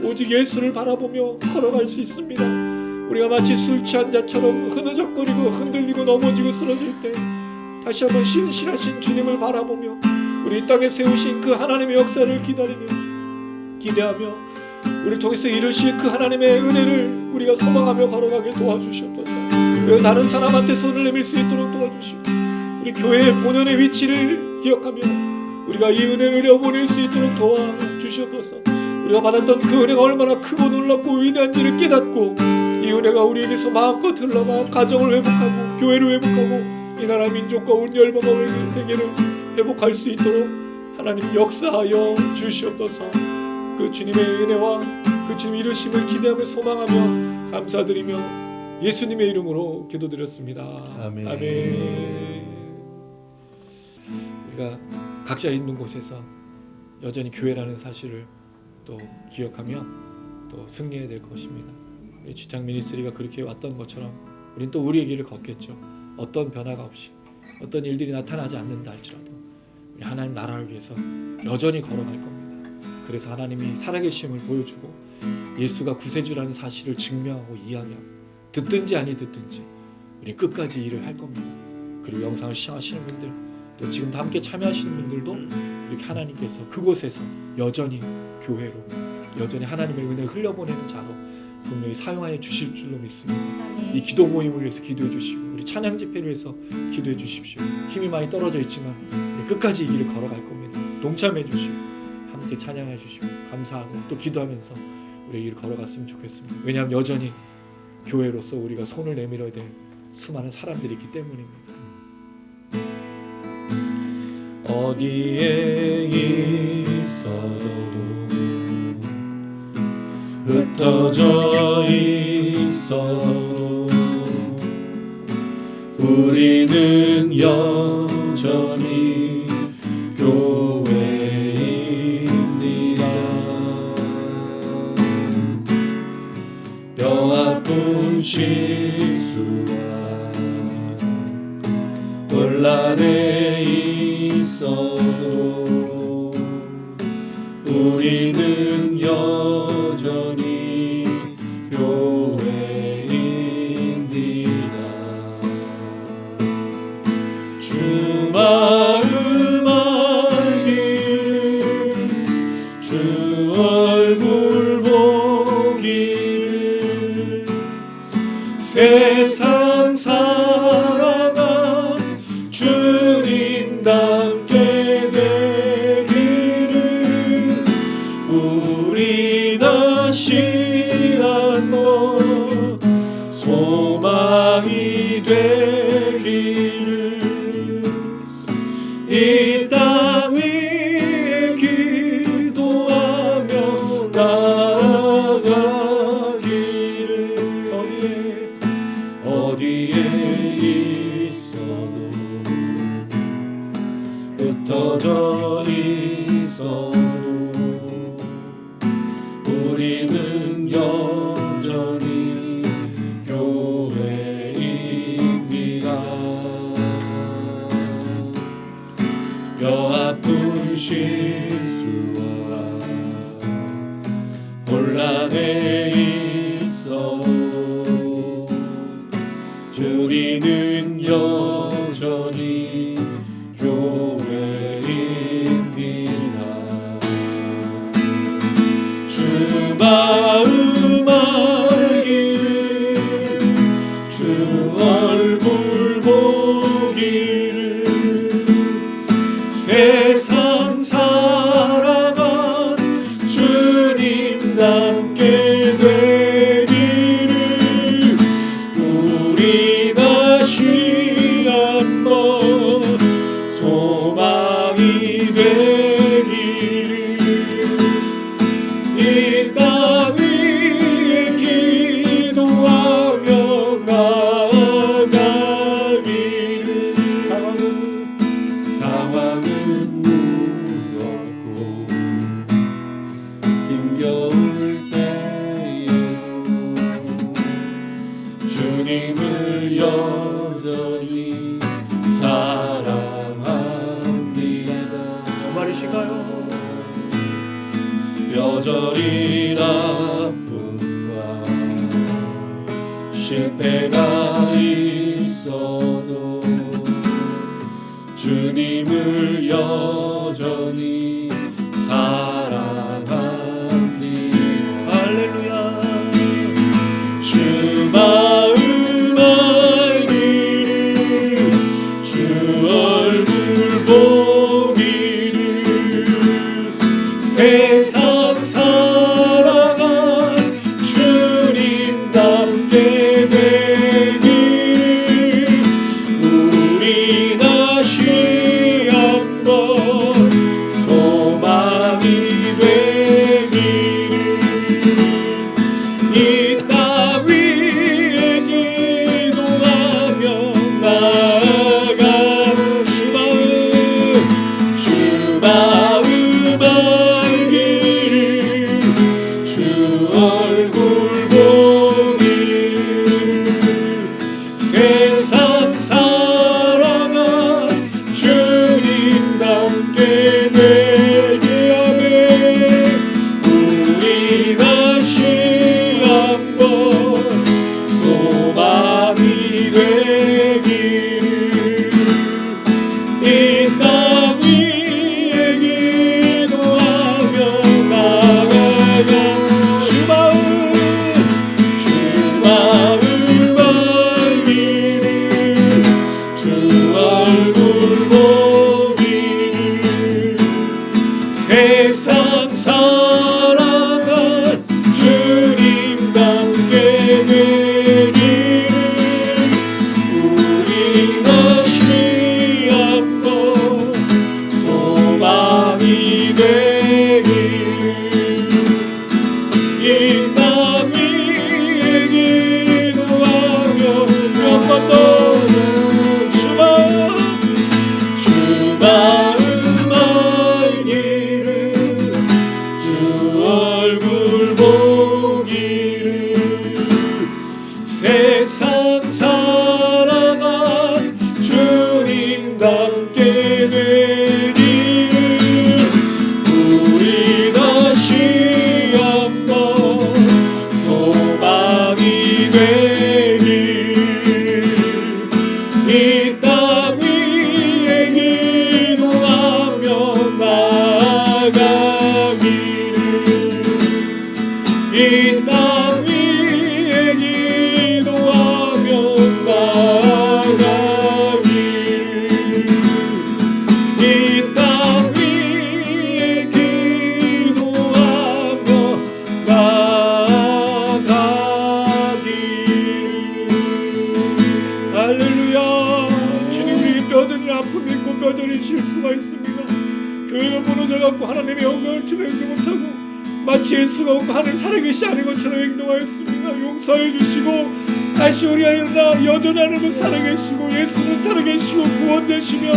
오직 예수를 바라보며 걸어갈 수 있습니다. 우리가 마치 술 취한 자처럼 흐느적거리고 흔들리고 넘어지고 쓰러질 때 다시 한번 신실하신 주님을 바라보며 우리 이 땅에 세우신 그 하나님의 역사를 기대하며 우리를 통해서 이루실 그 하나님의 은혜를 우리가 소망하며 걸어가게 도와주시옵소서. 그리고 다른 사람한테 손을 내밀 수 있도록 도와주시고 우리 교회의 본연의 위치를 기억하며 우리가 이 은혜를 내어보낼 수 있도록 도와주시옵소서. 우리가 받았던 그 은혜가 얼마나 크고 놀랍고 위대한지를 깨닫고 이 은혜가 우리에게서 마음껏 흘러가 가정을 회복하고 교회를 회복하고 이 나라 민족과 온 열방과 세계를 회복할 수 있도록 하나님 역사하여 주시옵소서. 그 주님의 은혜와 그 주님 이루심을 기대하며 소망하며 감사드리며 예수님의 이름으로 기도드렸습니다. 아멘. 아멘. 우리가 각자 있는 곳에서 여전히 교회라는 사실을 또 기억하며 또 승리해야 될 것입니다. 우리 주창 미니스트리가 그렇게 왔던 것처럼 우리는 또 우리의 길을 걷겠죠. 어떤 변화가 없이 어떤 일들이 나타나지 않는다 할지라도 우리 하나님 나라를 위해서 여전히 걸어갈 겁니다. 그래서 하나님이 살아계심을 보여주고 예수가 구세주라는 사실을 증명하고 이야기하고 듣든지 아니 듣든지 우리 끝까지 일을 할 겁니다. 그리고 영상을 시청하시는 분들 또 지금 함께 참여하시는 분들도 이렇게 하나님께서 그곳에서 여전히 교회로 여전히 하나님의 은혜를 흘려보내는 자로 분명히 사용하여 주실 줄로 믿습니다. 아멘. 이 기도 모임을 위해서 기도해 주시고 우리 찬양 집회를 위해서 기도해 주십시오. 힘이 많이 떨어져 있지만 우리 끝까지 이 길을 걸어갈 겁니다. 동참해 주시고 함께 찬양해 주시고 감사하고 또 기도하면서 우리 이 길을 걸어갔으면 좋겠습니다. 왜냐하면 여전히 교회로서 우리가 손을 내밀어야 될 수많은 사람들이 있기 때문입니다. 어디에 있어도 흩어져 있어도 우리는 여전히 교회입니다. 뼈아픈 실수와 혼란에 있어도 우리는 여전히 교회입니다. 주 마음 알기를 주 얼굴 보기를 세상 살아가 주님 닮게 되기를 우리 다시 한번 소망이 되기를 이 땅 위에 기도하며 나아가기를 어디에 있어도 흩어져 있어도 우리는 여전히 교회입니다. 뼈아픈 실수와 혼란에 있어도 우리는 여전히 교회입니다. 주 마음 알기를 주 얼굴 보기를 세상 살아가 주님 닮게 되기를 우리 다시 한번 소망이 되기를 이 땅 위에 기도하며 나아가기를 상황은 무겁고 힘겨울 때에도 주님을 여전히 사랑합니다. 정말이신가요? 뼈저린 아픔과 실패가 있어도 주님을 여전히 사랑합니다. 할렐루야. 주 마음 알기를 주 얼굴 보기를 세상 살아가 주님 닮게 되길 우리 다시 한번 세상 살아간 주님 닮게 되기를 우리 다시 한번 소망이 되길 이 땅 위에 기도하며 나아가기를 이 땅 위에 기도하며 나아가기를 이 땅 위에 기도하며 나아가기를 할렐루야. 주님 우리 뼈저린 아픔이 있고 뼈저린 실수가 있습니다. 교회가 무너져갖고 하나님의 영광을 드러내지 못하고 마치 예수가 오고 하늘 살아계시 아닌 것처럼 행동하였습니다. 용서해 주시고 다시 우리가 일어나 여전히 하나님은 살아계시고 예수는 살아계시고 구원되시며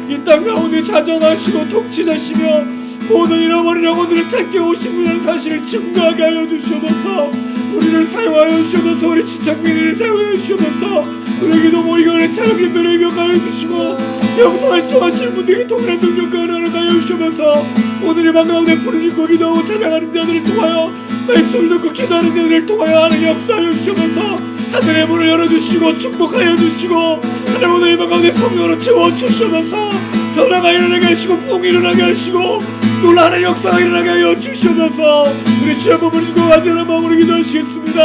이 땅 가운데 자정하시고 통치자시며 모든 잃어버린 영혼들을 찾게 오신 분이라는 사실을 증거하게 하여 주시옵소서. 우리를 사용하여 주시옵소서. 우리 지창민이를 사용하여 주시옵소서. 우리에게도 모이건의 찬양의 뼈를 경하여 주시고 영성을 시청하시는 분들에게 통일한 능력과 은혜를 가하여 주시옵소서. 오늘 이 밤 가운데 부르짖고 기도하고 찬양하는 자들을 통하여 말씀을 듣고 기도하는 자들을 통하여 하나님 역사하여 주시옵소서. 하늘의 문을 열어주시고 축복하여 주시고 하나님 오늘 이 밤 가운데 성령으로 채워주시옵소서. 변화가 일어나게 하시고 부흥이 일어나게 하시고 놀라는 역사가 일어나게 하여 주시옵소서. 우리 주여 한번 부르짖고 간절한 마음으로 기도하시겠습니다.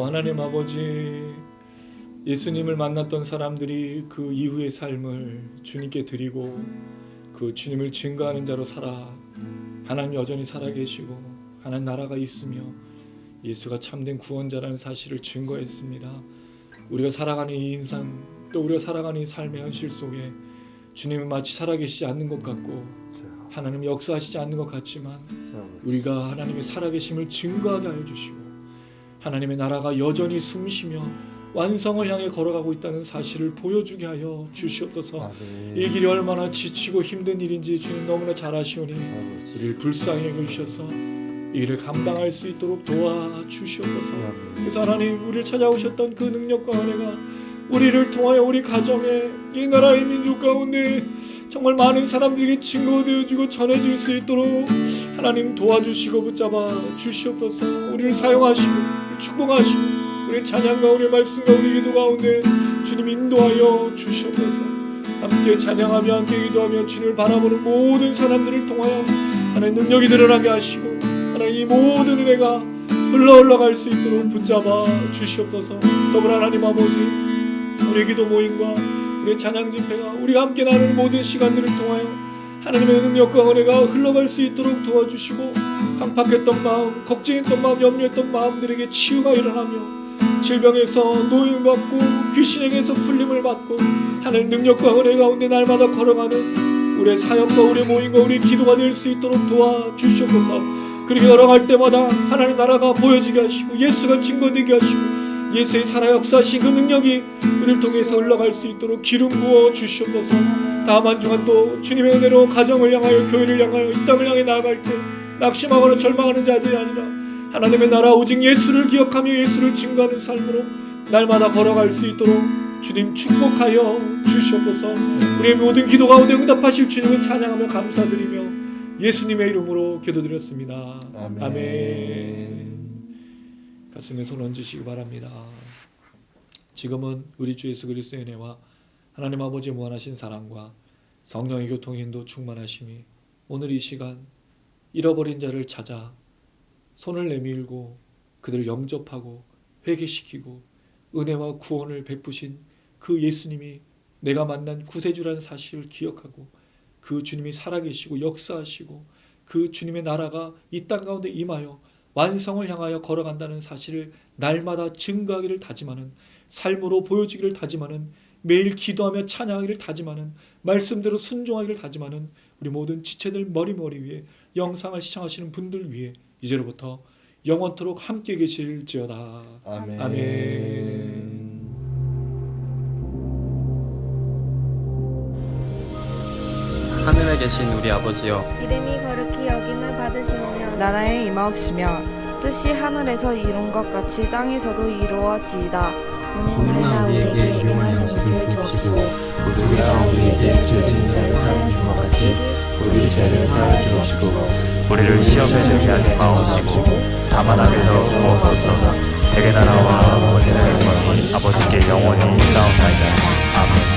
하나님 아버지, 예수님을 만났던 사람들이 그 이후의 삶을 주님께 드리고 그 주님을 증거하는 자로 살아 하나님 여전히 살아계시고 하나님 나라가 있으며 예수가 참된 구원자라는 사실을 증거했습니다. 우리가 살아가는 이 인생, 또 우리가 살아가는 이 삶의 현실 속에 주님은 마치 살아계시지 않는 것 같고 하나님 역사하시지 않는 것 같지만 우리가 하나님의 살아계심을 증거하게 하여 주시고 하나님의 나라가 여전히 숨쉬며 완성을 향해 걸어가고 있다는 사실을 보여주게 하여 주시옵소서. 아멘. 이 길이 얼마나 지치고 힘든 일인지 주님 너무나 잘 아시오니 우리를 불쌍히 여겨주셔서 이 일을 감당할 수 있도록 도와주시옵소서. 그래서 하나님, 우리를 찾아오셨던 그 능력과 은혜가 우리를 통하여 우리 가정에, 이 나라의 민족 가운데 정말 많은 사람들에게 증거되어지고 전해질 수 있도록 하나님 도와주시고 붙잡아 주시옵소서. 우리를 사용하시고 축복하시고 우리 찬양과 우리 말씀과 우리 기도 가운데 주님 인도하여 주시옵소서. 함께 찬양하며 함께 기도하며 주님을 바라보는 모든 사람들을 통하여 하나님 능력이 드러나게 하시고 하나님 이 모든 은혜가 흘러갈 수 있도록 붙잡아 주시옵소서. 더불어 하나님 아버지, 우리 기도 모임과 우리 찬양 집회가 우리가 함께 나누는 모든 시간들을 통하여 하나님의 능력과 은혜가 흘러갈 수 있도록 도와주시고 강팍했던 마음, 걱정했던 마음, 염려했던 마음들에게 치유가 일어나며 질병에서 노임받고 귀신에게서 풀림을 받고 하나님 능력과 은혜 가운데 날마다 걸어가는 우리의 사역과 우리의 모임과 우리의 기도가 될 수 있도록 도와주시옵소서. 그렇게 걸어갈 때마다 하나님 나라가 보여지게 하시고 예수가 증거되게 하시고 예수의 살아 역사하신 그 능력이 우리를 통해서 흘러갈 수 있도록 기름 부어 주시옵소서. 다음 한 주간 또 주님의 은혜로 가정을 향하여 교회를 향하여 이 땅을 향해 나아갈 때 낙심하거나 절망하는 자들이 아니라 하나님의 나라 오직 예수를 기억하며 예수를 증거하는 삶으로 날마다 걸어갈 수 있도록 주님 축복하여 주시옵소서. 우리의 모든 기도 가운데 응답하실 주님을 찬양하며 감사드리며 예수님의 이름으로 기도드렸습니다. 아멘. 가슴에 손 얹으시기 바랍니다. 지금은 우리 주 예수 그리스도의 은혜와 하나님 아버지의 무한하신 사랑과 성령의 교통의 인도 충만하심이 오늘 이 시간 잃어버린 자를 찾아 손을 내밀고 그들을 영접하고 회개시키고 은혜와 구원을 베푸신 그 예수님이 내가 만난 구세주라는 사실을 기억하고 그 주님이 살아계시고 역사하시고 그 주님의 나라가 이 땅 가운데 임하여 완성을 향하여 걸어간다는 사실을 날마다 증거하기를 다짐하는, 삶으로 보여주기를 다짐하는, 매일 기도하며 찬양하기를 다짐하는, 말씀대로 순종하기를 다짐하는 우리 모든 지체들 머리 위에 영상을 시청하시는 분들 위해 이제로부터 영원토록 함께 계실지어다. 아멘. 아멘. 하늘에 계신 우리 아버지여, 이름이 거룩히 여김을 받으시오며 나라에 임하옵시며 뜻이 하늘에서 이룬 것 같이 땅에서도 이루어지이다. 오늘날 우리에게 일용할 양식을 주옵시고 우리가 우리에게 죄 지은 자를 사하여 준 것 같이 우리 죄를 사하여 주옵시고 우리를 시험에 들게 하지 마옵시고 다만 악에서 구하옵소서. 대개 나라와 원죄와 영광이 아버지께 영원히 있사옵나이다. 아멘.